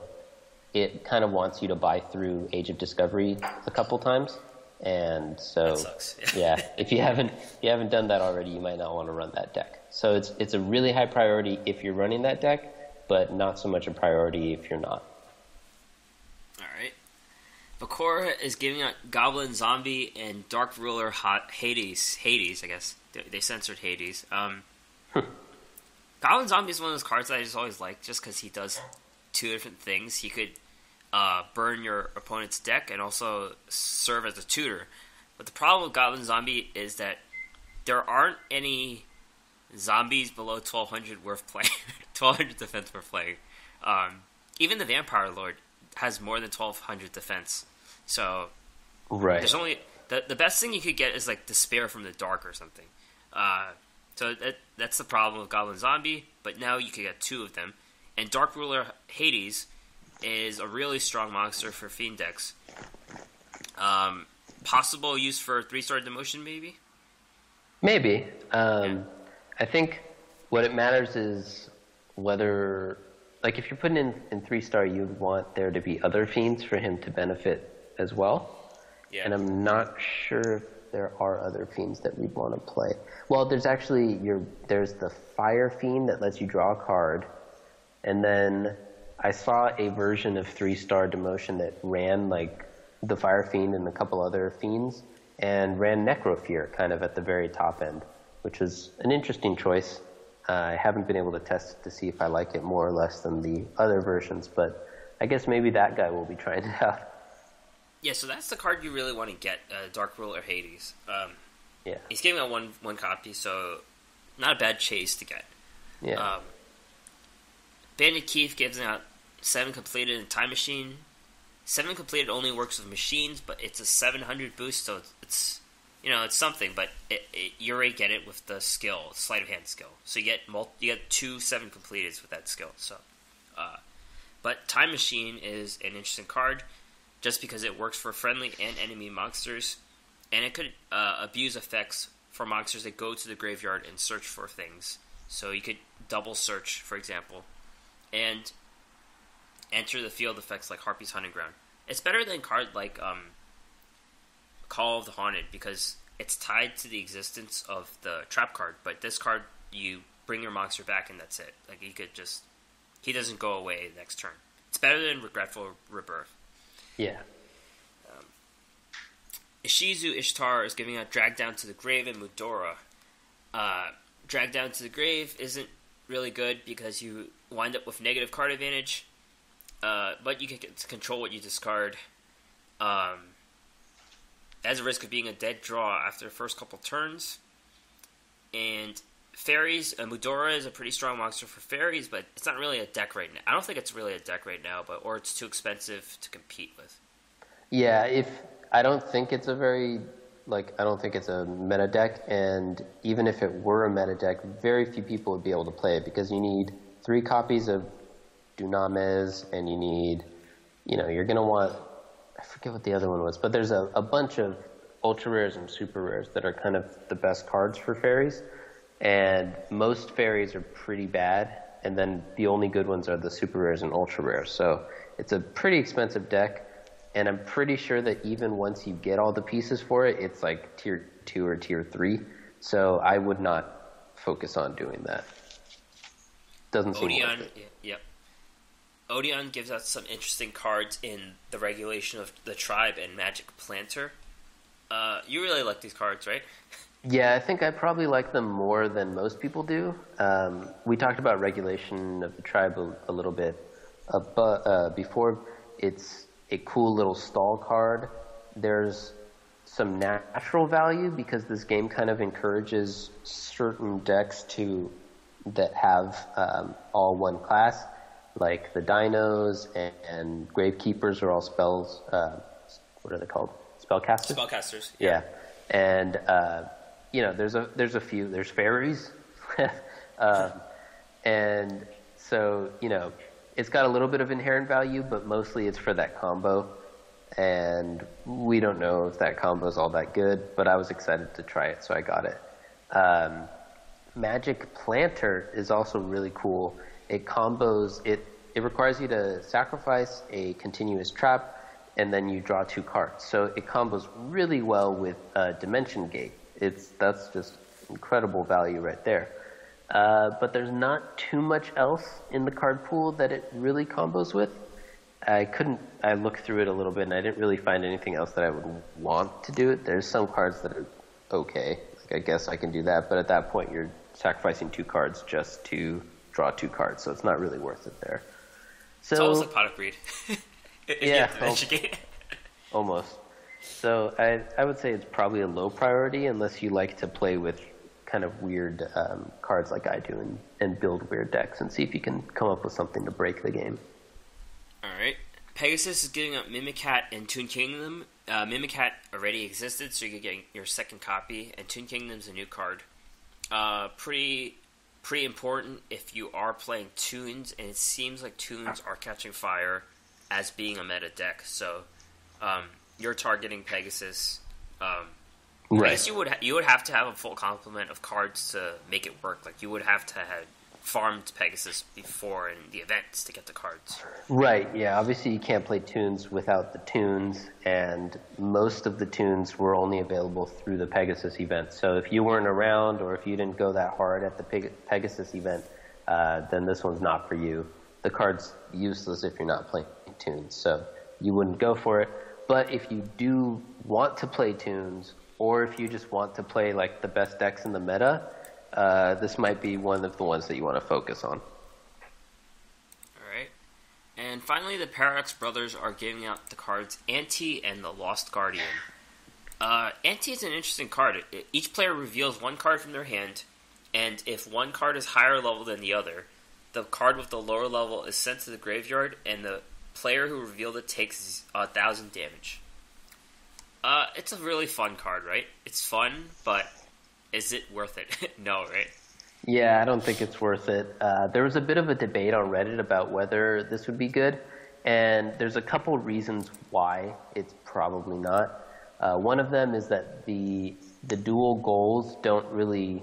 it kind of wants you to buy through Age of Discovery a couple times. And so, that sucks. Yeah, if you haven't done that already, you might not want to run that deck. So it's a really high priority if you're running that deck, but not so much a priority if you're not. All right. Bakura is giving out Goblin Zombie and Dark Ruler Hades. Hades, I guess. They censored Hades. Goblin Zombie is one of those cards that I just always like, just because he does 2 different things. He could burn your opponent's deck and also serve as a tutor. But the problem with Goblin Zombie is that there aren't any zombies below 1200 worth playing. 1200 defense worth playing. Even the Vampire Lord has more than 1200 defense. So right. There's only the best thing you could get is like Despair from the Dark or something. So that's the problem with Goblin Zombie, but now you can get 2 of them. And Dark Ruler Hades is a really strong monster for Fiend decks. Possible use for 3-star demotion, maybe? Maybe. I think what it matters is whether, like, if you're putting in 3-star, you'd want there to be other Fiends for him to benefit as well. Yeah. And I'm not sure if there are other Fiends that we'd want to play. Well, there's the Fire Fiend that lets you draw a card, and then I saw a version of 3-star demotion that ran like the Fire Fiend and a couple other Fiends, and ran Necrofear kind of at the very top end, which was an interesting choice. I haven't been able to test it to see if I like it more or less than the other versions, but I guess maybe that guy will be trying it out. Yeah, so that's the card you really want to get, Dark Ruler Hades. Yeah. He's giving out one copy, so not a bad chase to get. Yeah. Bandit Keith gives out 7 completed in Time Machine. 7 completed only works with machines, but it's a 700 boost, so it's something. But you already get it with the skill, sleight of hand skill. So you get 2 7 completeds with that skill. So, but Time Machine is an interesting card, just because it works for friendly and enemy monsters, and it could abuse effects for monsters that go to the graveyard and search for things. So you could double search, for example, and enter the field effects like Harpies Hunting Ground. It's better than a card like Call of the Haunted, because it's tied to the existence of the trap card, but this card, you bring your monster back and that's it. Like, he doesn't go away next turn. It's better than Regretful Rebirth. Yeah. Ishizu Ishtar is giving out Drag Down to the Grave and Mudora. Drag Down to the Grave isn't really good because you wind up with negative card advantage, but you can get to control what you discard. Has a risk of being a dead draw after the first couple turns. And Fairies, Mudora is a pretty strong monster for Fairies, but it's not really a deck right now. I don't think it's really a deck right now, or it's too expensive to compete with. Yeah, I don't think it's a meta deck, and even if it were a meta deck, very few people would be able to play it because you need 3 copies of Dunames, and you need, you're going to want, I forget what the other one was, but there's a bunch of ultra rares and super rares that are kind of the best cards for Fairies, and most Fairies are pretty bad, and then the only good ones are the super rares and ultra rares, so it's a pretty expensive deck. And I'm pretty sure that even once you get all the pieces for it, it's like tier 2 or tier 3. So I would not focus on doing that. Doesn't seem worth it. Yep. Odeon gives us some interesting cards in the Regulation of the Tribe and Magic Planter. You really like these cards, right? Yeah, I think I probably like them more than most people do. We talked about Regulation of the Tribe a little bit before. It's a cool little stall card. There's some natural value because this game kind of encourages certain decks that have all one class, like the Dinos and Gravekeepers are all spells. What are they called? Spellcasters? Spellcasters. Yeah. And there's a few. There's Fairies, and so it's got a little bit of inherent value, but mostly it's for that combo. And we don't know if that combo is all that good, but I was excited to try it, so I got it. Magic Planter is also really cool. It combos, it requires you to sacrifice a continuous trap, and then you draw 2 cards. So it combos really well with Dimension Gate. That's just incredible value right there. But there's not too much else in the card pool that it really combos with. I looked through it a little bit and I didn't really find anything else that I would want to do it. There's some cards that are okay. I guess I can do that, but at that point you're sacrificing 2 cards just to draw 2 cards, so it's not really worth it there. So, it's almost like Pot of Greed. Yeah, almost. So I would say it's probably a low priority unless you like to play with kind of weird cards like I do and build weird decks and see if you can come up with something to break the game. Alright. Pegasus is getting up Mimicat and Toon Kingdom. Mimicat already existed, so you're getting your second copy, and Toon Kingdom's a new card. Pretty important if you are playing Toons, and it seems like Toons are catching fire as being a meta deck, so you're targeting Pegasus. Right. I guess you would have to have a full complement of cards to make it work. Like, you would have to have farmed Pegasus before in the events to get the cards. Right, yeah. Obviously you can't play Toons without the Toons, and most of the Toons were only available through the Pegasus event. So if you weren't around or if you didn't go that hard at the Pegasus event, then this one's not for you. The card's useless if you're not playing Toons, so you wouldn't go for it. But if you do want to play Toons, or if you just want to play like the best decks in the meta, this might be one of the ones that you want to focus on. Alright. And finally, the Paradox Brothers are giving out the cards Ante and the Lost Guardian. Ante is an interesting card. Each player reveals 1 card from their hand, and if 1 card is higher level than the other, the card with the lower level is sent to the graveyard, and the player who revealed it takes 1,000 damage. It's a really fun card, right? It's fun, but is it worth it? No, right? Yeah, I don't think it's worth it. There was a bit of a debate on Reddit about whether this would be good, and there's a couple reasons why it's probably not. One of them is that the dual goals don't really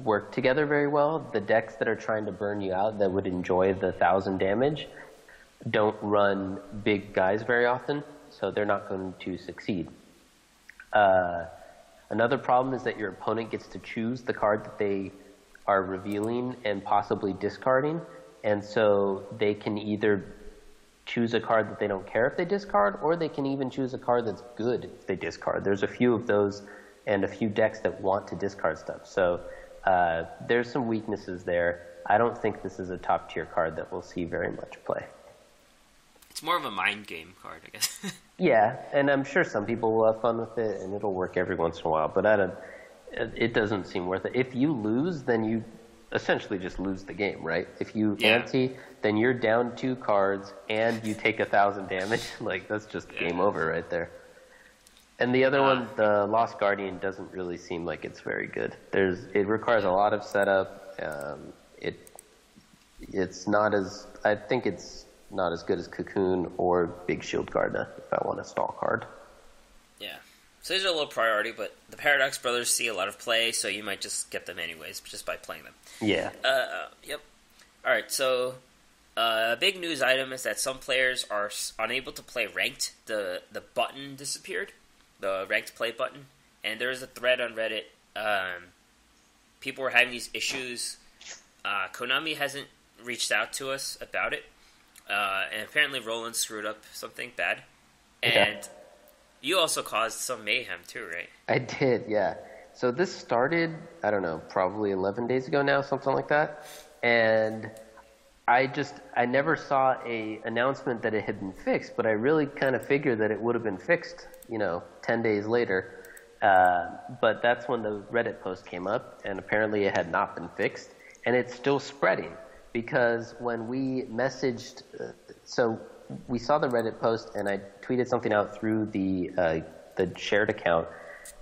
work together very well. The decks that are trying to burn you out that would enjoy the 1,000 damage don't run big guys very often, so they're not going to succeed. Another problem is that your opponent gets to choose the card that they are revealing and possibly discarding, and so they can either choose a card that they don't care if they discard, or they can even choose a card that's good if they discard. There's a few of those, and a few decks that want to discard stuff. So there's some weaknesses there. I don't think this is a top tier card that we'll see very much play. It's more of a mind game card, I guess. Yeah, and I'm sure some people will have fun with it, and it'll work every once in a while, but it doesn't seem worth it. If you lose, then you essentially just lose the game, right? If you ante, then you're down 2 cards, and you take 1,000 damage. Like, that's just game over right there. And the other one, the Lost Guardian, doesn't really seem like it's very good. It requires a lot of setup. It's not as... I think it's not as good as Cocoon or Big Shield Gardna if I want a stall card. Yeah. So these are a little priority, but the Paradox Brothers see a lot of play, so you might just get them anyways, just by playing them. Yeah. Yep. Alright, so a big news item is that some players are unable to play ranked. The button disappeared, the ranked play button, and there is a thread on Reddit. People were having these issues. Konami hasn't reached out to us about it. And apparently Roland screwed up something bad. And you also caused some mayhem too, right? I did, yeah. So this started, I don't know, probably 11 days ago now, something like that. And I never saw a announcement that it had been fixed, but I really kind of figured that it would have been fixed, 10 days later. But that's when the Reddit post came up, and apparently it had not been fixed. And it's still spreading. Because when we messaged, so we saw the Reddit post, and I tweeted something out through the shared account,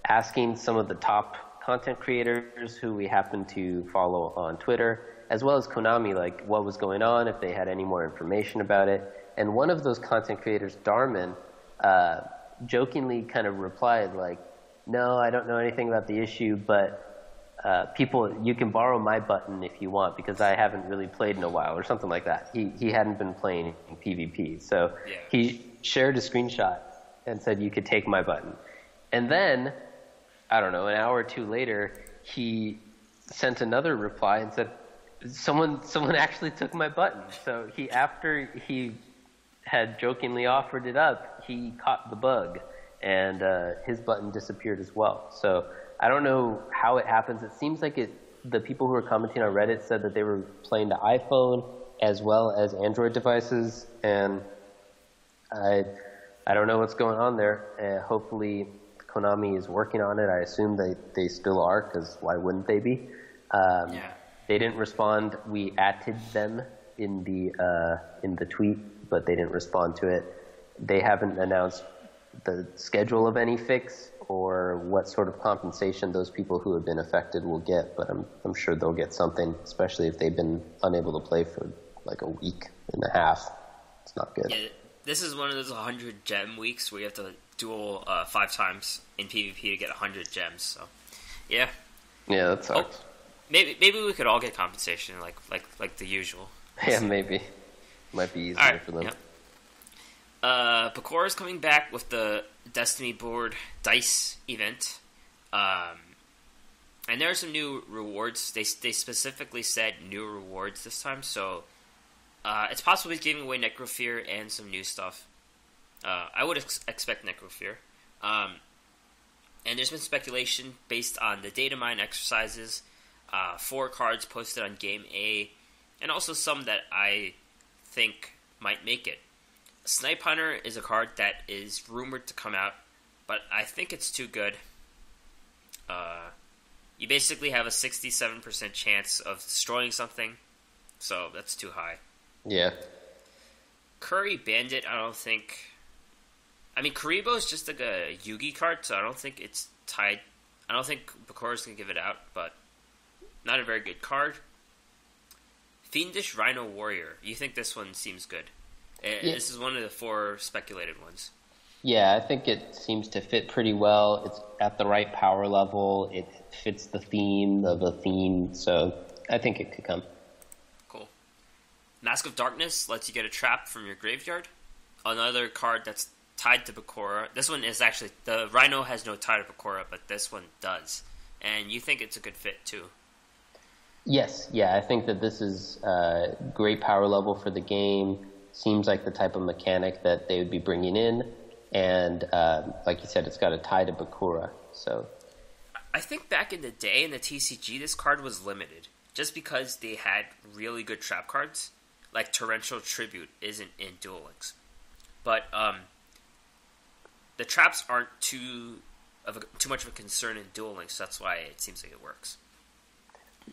asking some of the top content creators who we happen to follow on Twitter, as well as Konami, like what was going on, if they had any more information about it. And one of those content creators, Darman, jokingly kind of replied like, "No, I don't know anything about the issue, but people, you can borrow my button if you want because I haven't really played in a while," or something like that. He hadn't been playing in PvP. So he shared a screenshot and said, "You could take my button." And then, I don't know, an hour or two later, he sent another reply and said, someone actually took my button. So after he had jokingly offered it up, he caught the bug, and his button disappeared as well. So I don't know how it happens. It seems like the people who were commenting on Reddit said that they were playing to iPhone as well as Android devices, and I don't know what's going on there. Hopefully Konami is working on it. I assume they still are, because why wouldn't they be? They didn't respond. We added them in the tweet, but they didn't respond to it. They haven't announced the schedule of any fix or what sort of compensation those people who have been affected will get, but I'm sure they'll get something, especially if they've been unable to play for like a week and a half. It's not good. Yeah, this is one of those 100 gem weeks where you have to duel 5 times in PvP to get 100 gems. So, yeah. Yeah, that sucks. Maybe we could all get compensation, like the usual. Yeah, maybe. Might be easier for them. Yep. Bakura's coming back with the Destiny board dice event, and there are some new rewards. They specifically said new rewards this time, so it's possible he's giving away Necrofear and some new stuff. I would expect Necrofear, and there's been speculation based on the data mine exercises, 4 cards posted on Game A, and also some that I think might make it. Snipe Hunter is a card that is rumored to come out, but I think it's too good. You basically have a 67% chance of destroying something, so that's too high. Yeah. Curry Bandit, I don't think... I mean, Karibo is just like a Yugi card, so I don't think it's tied. I don't think Bakura's going to give it out, but not a very good card. Fiendish Rhino Warrior. You think this one seems good? Yeah. This is one of the 4 speculated ones. Yeah, I think it seems to fit pretty well. It's at the right power level. It fits the theme of a theme, so I think it could come. Cool. Mask of Darkness lets you get a trap from your graveyard. Another card that's tied to Bakura. This one is actually... The Rhino has no tie to Bakura, but this one does. And you think it's a good fit, too. Yes, yeah, I think that this is great power level for the game. Seems like the type of mechanic that they would be bringing in, and like you said, it's got a tie to Bakura. So, I think back in the day in the TCG, this card was limited just because they had really good trap cards. Like Torrential Tribute isn't in Duel Links, but the traps aren't too much of a concern in Duel Links. That's why it seems like it works.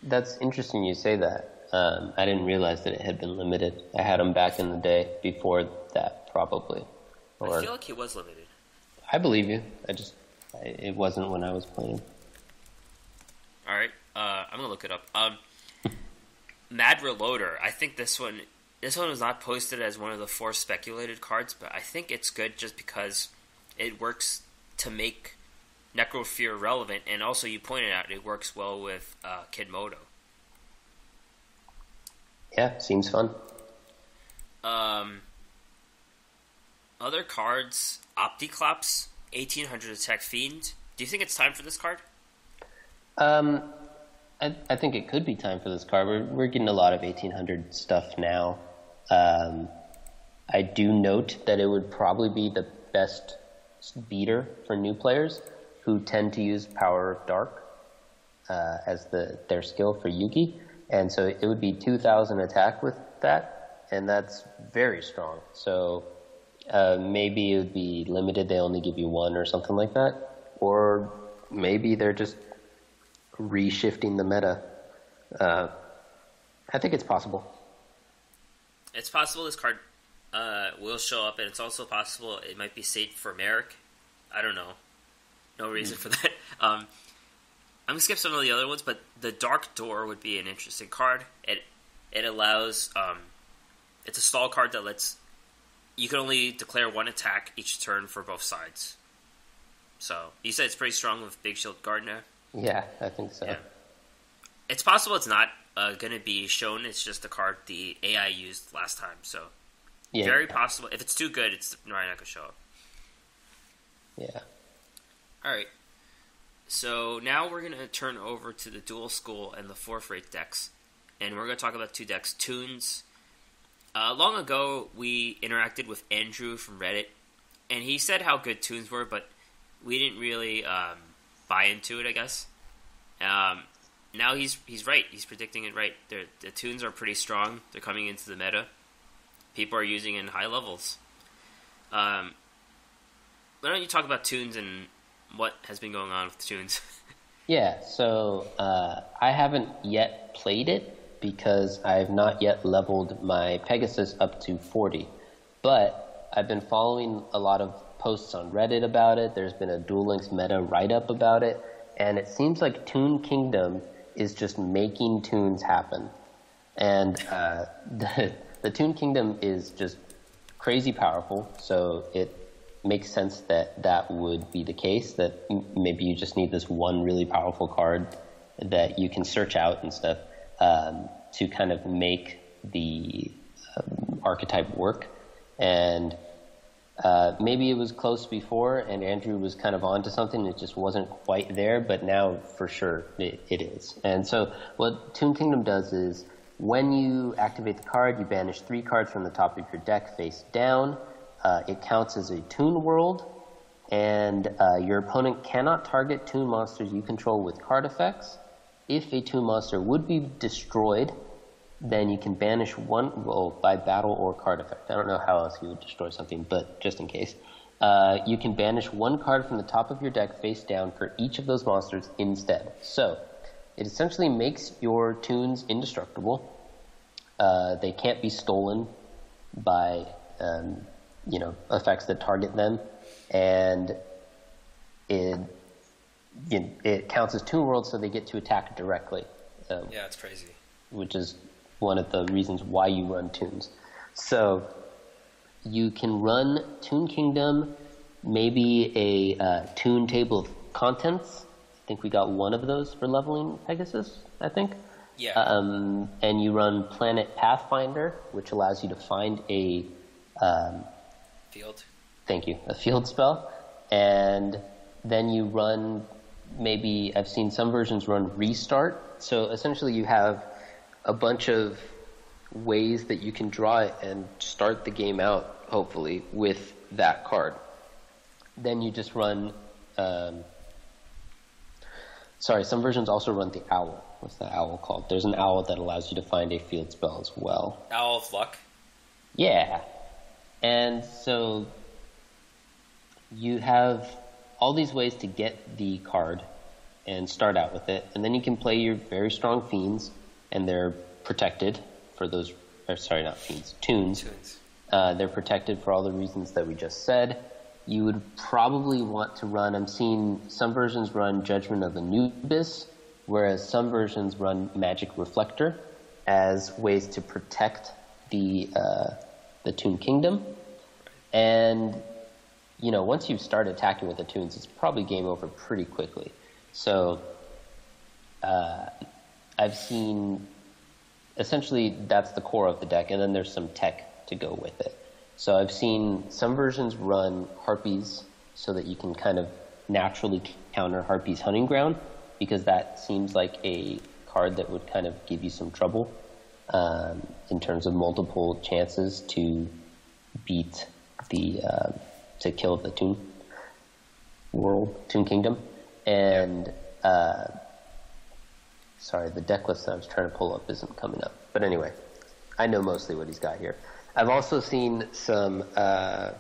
That's interesting you say that. I didn't realize that it had been limited. I had them back in the day before that, probably. I feel like it was limited. I believe you. It wasn't when I was playing. All right, I'm gonna look it up. Mad Reloader. I think this one was not posted as one of the 4 speculated cards, but I think it's good just because it works to make Necrofear relevant, and also you pointed out it works well with Kid Moto. Yeah, seems fun. Other cards, Opticlops, 1800 Attack Fiend. Do you think it's time for this card? I think it could be time for this card. We're getting a lot of 1800 stuff now. I do note that it would probably be the best beater for new players who tend to use Power of Dark as their skill for Yugi. And so it would be 2,000 attack with that, and that's very strong. So maybe it would be limited. They only give you 1 or something like that. Or maybe they're just reshifting the meta. I think it's possible. It's possible this card will show up, and it's also possible it might be saved for Merrick. I don't know. No reason for that. I'm going to skip some of the other ones, but the Dark Door would be an interesting card. It allows... it's a stall card that lets... You can only declare 1 attack each turn for both sides. So, you said it's pretty strong with Big Shield Gardener. Yeah, I think so. Yeah. It's possible it's not going to be shown. It's just a card the AI used last time. So, very possible. If it's too good, it's probably not going to show up. Yeah. All right. So, now we're going to turn over to the Duel School and the 4th rate decks. And we're going to talk about 2 decks. Toons. Long ago, we interacted with Andrew from Reddit. And he said how good Toons were, but we didn't really... buy into it, I guess. Now he's right. He's predicting it right. The Toons are pretty strong. They're coming into the meta. People are using it in high levels. Why don't you talk about Toons and what has been going on with Toons? Yeah, so I haven't yet played it because I have not yet leveled my Pegasus up to 40. But I've been following a lot of posts on Reddit about it. There's been a Duel Links meta write-up about it, and it seems like Toon Kingdom is just making Toons happen. And the Toon Kingdom is just crazy powerful, so it makes sense that would be the case, that maybe you just need this one really powerful card that you can search out and stuff to kind of make the archetype work. And maybe it was close before, and Andrew was kind of onto something. It just wasn't quite there, but now for sure it is. And so what Toon Kingdom does is when you activate the card, you banish 3 cards from the top of your deck face down. It counts as a Toon World, and your opponent cannot target Toon monsters you control with card effects. If a Toon monster would be destroyed, then you can banish 1 by battle or card effect. I don't know how else you would destroy something, but just in case. You can banish 1 card from the top of your deck face down for each of those monsters instead. So it essentially makes your Toons indestructible. They can't be stolen by effects that target them, and it counts as Toon World, so they get to attack directly. Yeah, it's crazy. Which is one of the reasons why you run Toons. So you can run Toon Kingdom, maybe a Toon Table of Contents. I think we got 1 of those for leveling Pegasus, I think. Yeah. And you run Planet Pathfinder, which allows you to find a... field. Thank you. A field spell. And then you run, maybe, I've seen some versions run Restart. So essentially you have a bunch of ways that you can draw it and start the game out, hopefully, with that card. Then you just run Sorry, some versions also run the owl. What's that owl called? There's an owl that allows you to find a field spell as well. Owl of Luck? Yeah. And so you have all these ways to get the card and start out with it. And then you can play your very strong fiends, and they're protected for those, or sorry, not fiends, Toons. They're protected for all the reasons that we just said. You would probably want to run, I'm seeing some versions run Judgment of Anubis, whereas some versions run Magic Reflector as ways to protect the Toon Kingdom. And, you know, once you start attacking with the Toons, it's probably game over pretty quickly. So I've seen, essentially that's the core of the deck, and then there's some tech to go with it. So I've seen some versions run Harpies so that you can kind of naturally counter Harpies Hunting Ground, because that seems like a card that would kind of give you some trouble in terms of multiple chances to beat to kill the Toon Kingdom. And sorry, the deck list that I was trying to pull up isn't coming up. But anyway, I know mostly what he's got here. I've also seen some a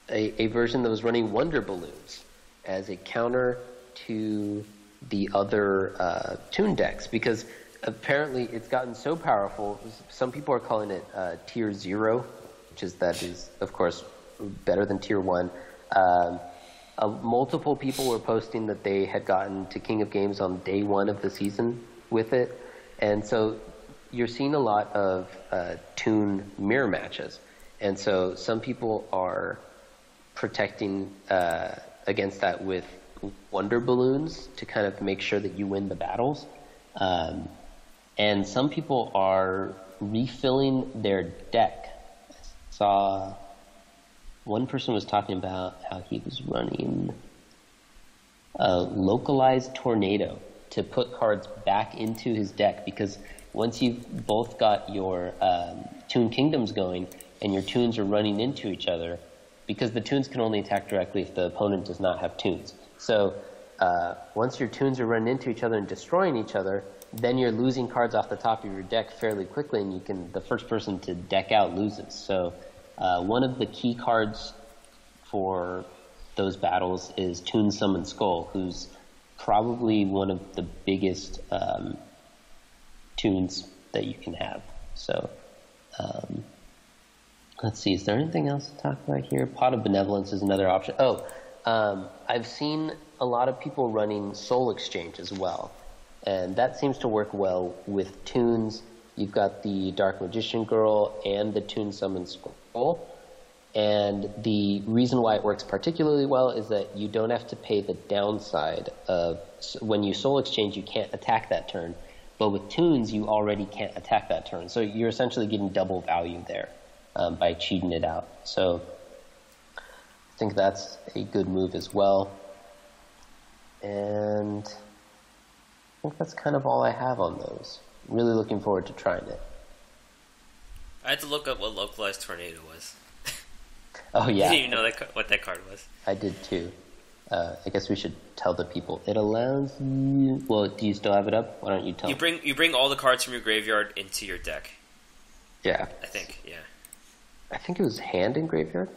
version that was running Wonder Balloons as a counter to the other Toon decks, because apparently it's gotten so powerful. Some people are calling it Tier 0, which is of course better than Tier 1. Multiple people were posting that they had gotten to King of Games on day 1 of the season with it, and so you're seeing a lot of Toon mirror matches. And so some people are protecting against that with Wonder Balloons to kind of make sure that you win the battles. And some people are refilling their deck. I saw one person was talking about how he was running a localized tornado to put cards back into his deck, because once you've both got your Toon Kingdoms going and your Toons are running into each other, because the Toons can only attack directly if the opponent does not have Toons. So once your Toons are running into each other and destroying each other, then you're losing cards off the top of your deck fairly quickly, and the first person to deck out loses. So one of the key cards for those battles is Toon Summon Skull, who's probably one of the biggest Toons that you can have. So let's see, is there anything else to talk about here? Pot of Benevolence is another option. I've seen a lot of people running Soul Exchange as well, and that seems to work well with Toons. You've got the Dark Magician Girl and the Toon Summon Skull, and the reason why it works particularly well is that you don't have to pay the downside of, when you Soul Exchange, you can't attack that turn. But with Toons, you already can't attack that turn. So you're essentially getting double value there by cheating it out. So I think that's a good move as well. And I think that's kind of all I have on those. Really looking forward to trying it. I had to look up what Localized Tornado was. Oh, yeah. I didn't even know what that card was. I did too. I guess we should tell the people. It allows you... Well, do you still have it up? Why don't you tell them? You bring all the cards from your graveyard into your deck. Yeah. I think, yeah. I think it was hand in graveyard?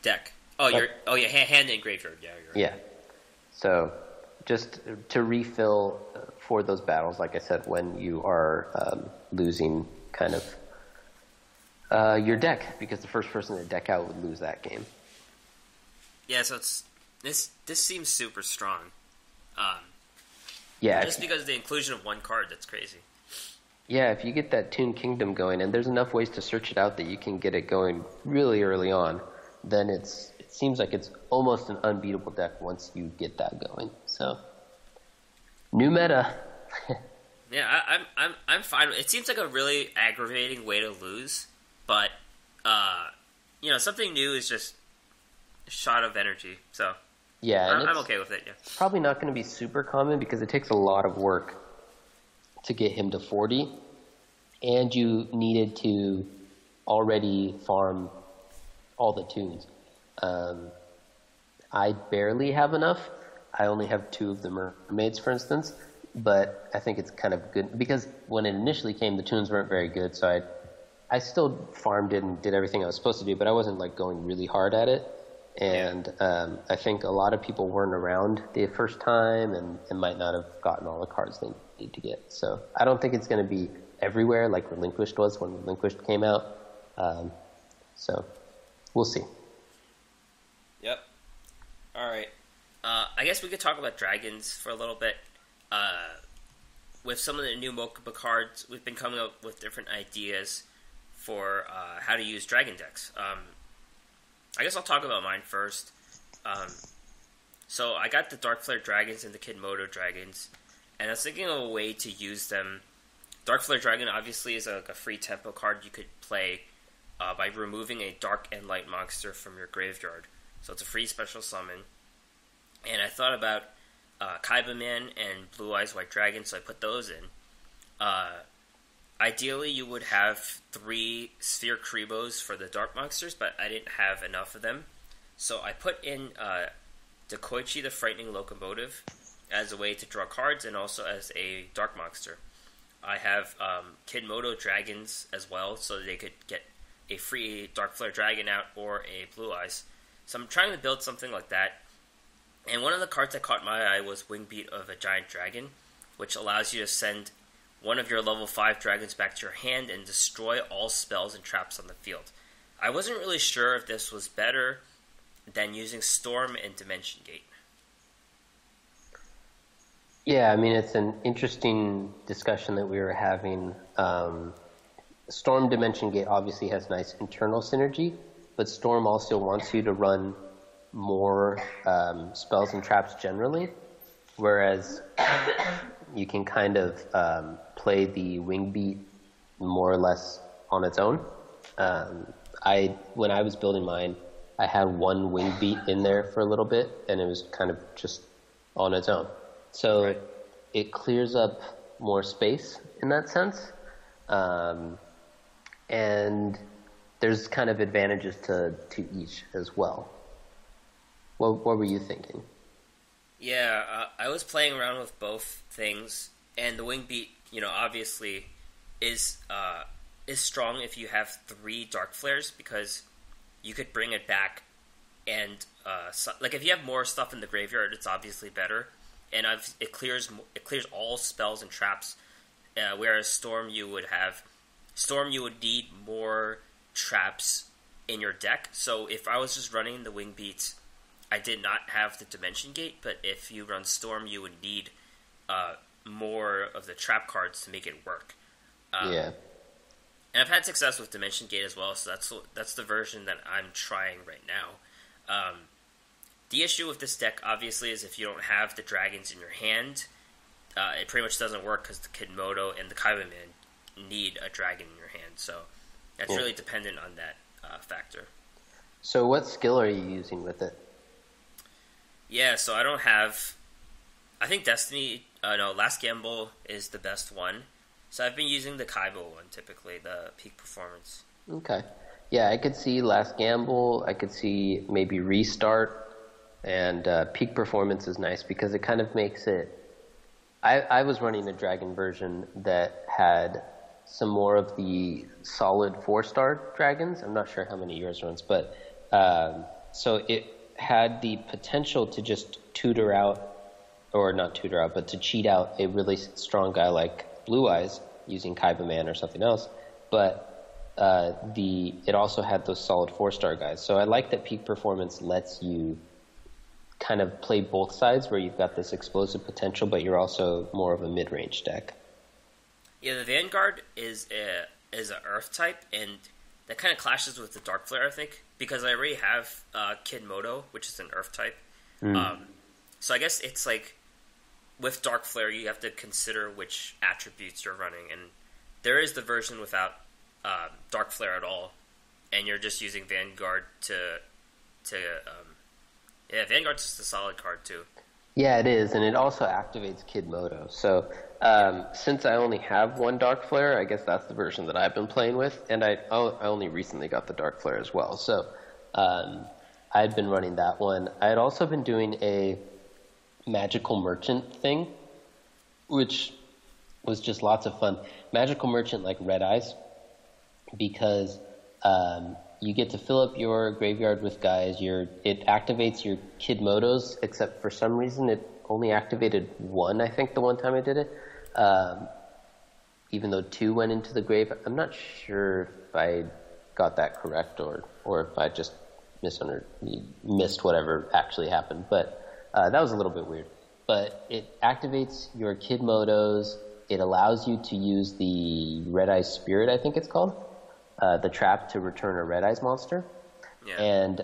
Deck. Oh yeah, hand in graveyard. Yeah, you're right. Yeah. So, just to refill for those battles, like I said, when you are losing kind of your deck, because the first person to deck out would lose that game. Yeah, so this seems super strong. Yeah. Just because of the inclusion of one card, that's crazy. Yeah, if you get that Toon Kingdom going, and there's enough ways to search it out that you can get it going really early on, then it seems like it's almost an unbeatable deck once you get that going. So, new meta. Yeah, I'm fine. It seems like a really aggravating way to lose, but something new is just a shot of energy. So yeah, I'm okay with it. Yeah, it's probably not going to be super common because it takes a lot of work to get him to 40, and you needed to already farm all the Toons. I barely have enough. I only have 2 of the mermaids, for instance, but I think it's kind of good because when it initially came, the Toons weren't very good, so I still farmed it and did everything I was supposed to do, but I wasn't like going really hard at it. And I think a lot of people weren't around the first time and might not have gotten all the cards they need to get. So I don't think it's going to be everywhere like Relinquished was when Relinquished came out. So we'll see. Yep. All right. I guess we could talk about dragons for a little bit. With some of the new Mokuba cards, we've been coming up with different ideas for how to use dragon decks. I guess I'll talk about mine first. So I got the Dark Flare Dragons and the Kidmodo Dragons, and I was thinking of a way to use them. Dark Flare Dragon obviously is a free tempo card you could play by removing a Dark and Light monster from your graveyard. So it's a free special summon. And I thought about Kaiba Man and Blue Eyes White Dragon, so I put those in. Ideally, you would have 3 Sphere Kribos for the Dark monsters, but I didn't have enough of them. So I put in Dekoichi the Frightening Locomotive as a way to draw cards and also as a Dark monster. I have Kidmodo Dragons as well, so they could get a free Dark Flare Dragon out or a Blue Eyes. So I'm trying to build something like that. And one of the cards that caught my eye was Wingbeat of a Giant Dragon, which allows you to send one of your level 5 dragons back to your hand and destroy all spells and traps on the field. I wasn't really sure if this was better than using Storm and Dimension Gate. Yeah, I mean, it's an interesting discussion that we were having. Storm Dimension Gate obviously has nice internal synergy, but Storm also wants you to run more spells and traps generally, whereas you can kind of play the Wingbeat more or less on its own. When I was building mine, I had 1 Wingbeat in there for a little bit, and it was kind of just on its own. So it clears up more space in that sense, and there's kind of advantages to each as well. What were you thinking? Yeah, I was playing around with both things, and the Wingbeat, obviously is strong if you have 3 Dark Flares, because you could bring it back, and if you have more stuff in the graveyard, it's obviously better, and it clears all spells and traps. Whereas Storm, you would need more traps in your deck. So if I was just running the Wingbeats, I did not have the Dimension Gate, but if you run Storm, you would need more of the trap cards to make it work. Yeah. And I've had success with Dimension Gate as well, so that's the version that I'm trying right now. The issue with this deck, obviously, is if you don't have the dragons in your hand, it pretty much doesn't work because the Kidmodo and the Kaiba Man need a dragon in your hand. So that's really dependent on that factor. So what skill are you using with it? Yeah, so I don't have... I think Last Gamble is the best one. So I've been using the Kaiba one, typically, the Peak Performance. Okay. Yeah, I could see Last Gamble. I could see maybe Restart. And Peak Performance is nice because it kind of makes it... I was running a Dragon version that had some more of the solid 4-star dragons. I'm not sure how many yours runs, but... so it had the potential to just tutor out, or not tutor out, but to cheat out a really strong guy like Blue Eyes using Kaiba Man or something else. But it also had those solid 4-star guys. So I like that Peak Performance lets you kind of play both sides, where you've got this explosive potential, but you're also more of a mid-range deck. Yeah, the Vanguard is an Earth type, and that kind of clashes with the Dark Flare, I think, because I already have Kidmodo, which is an Earth type. So I guess it's like, with Dark Flare, you have to consider which attributes you're running, and there is the version without Dark Flare at all, and you're just using Vanguard yeah, Vanguard's just a solid card, too. Yeah, it is, and it also activates Kidmodo. So since I only have 1 Dark Flare, I guess that's the version that I've been playing with, and I only recently got the Dark Flare as well. So I'd been running that one. I had also been doing a magical merchant thing, which was just lots of fun. Magical merchant like Red Eyes, because you get to fill up your graveyard with guys. It activates your Kid Motos, except for some reason it only activated one, I think, the one time I did it. Even though 2 went into the grave. I'm not sure if I got that correct or if I just missed whatever actually happened. But that was a little bit weird. But it activates your Kid Motos. It allows you to use the Red Eyes Spirit, I think it's called, the trap to return a Red Eyes monster. Yeah. And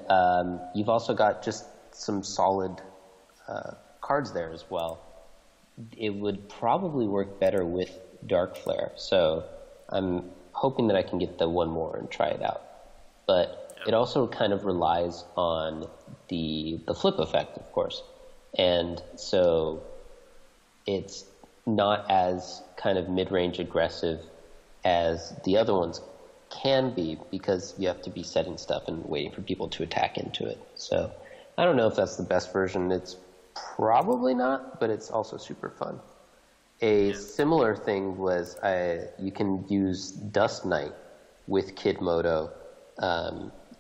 you've also got just some solid cards there as well. It would probably work better with Dark Flare, so I'm hoping that I can get the one more and try it out. But it also kind of relies on the flip effect, of course. And so it's not as kind of mid-range aggressive as the other ones can be, because you have to be setting stuff and waiting for people to attack into it. So I don't know if that's the best version. It's probably not, but it's also super fun. A similar thing was you can use Dust Knight with Kid Moto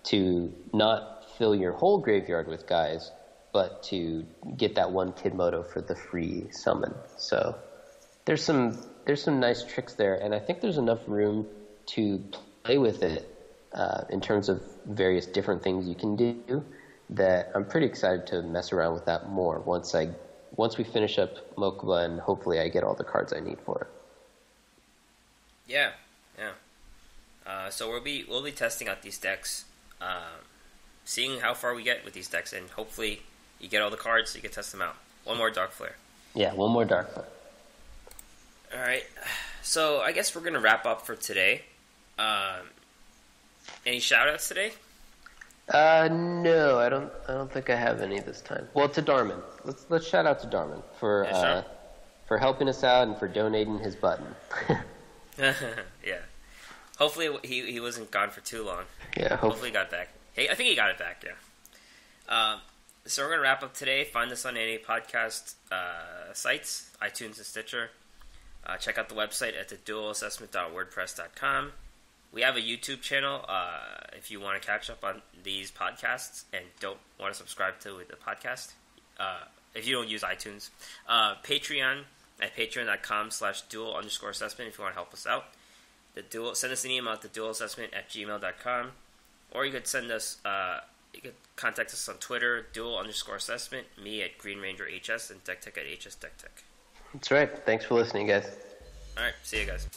to not fill your whole graveyard with guys, but to get that one Kid Moto for the free summon. So there's some nice tricks there, and I think there's enough room to play with it in terms of various different things you can do, that I'm pretty excited to mess around with that more once we finish up Mokuba, and hopefully I get all the cards I need for it. Yeah. So we'll be testing out these decks, seeing how far we get with these decks, and hopefully you get all the cards so you can test them out. One more Dark Flare. Yeah, one more Dark Flare. All right. So I guess we're gonna wrap up for today. Any shout-outs today? No, I don't think I have any this time. Well, to Darman. Let's shout out to Darman for helping us out and for donating his button. Yeah. Hopefully he wasn't gone for too long. Yeah. Hopefully he got back. Hey, I think he got it back. Yeah. So we're gonna wrap up today. Find us on any podcast sites, iTunes and Stitcher. Check out the website at theduelassessment.wordpress.com. We have a YouTube channel if you want to catch up on these podcasts and don't want to subscribe to the podcast. If you don't use iTunes. Patreon at patreon.com/duel_assessment if you want to help us out. Send us an email at theduelassessment@gmail.com. Or you could send us, you could contact us on Twitter, duel_assessment, me at GreenRangerHS, and DeckTech at HSDeckTech. That's right. Thanks for listening, guys. All right. See you guys.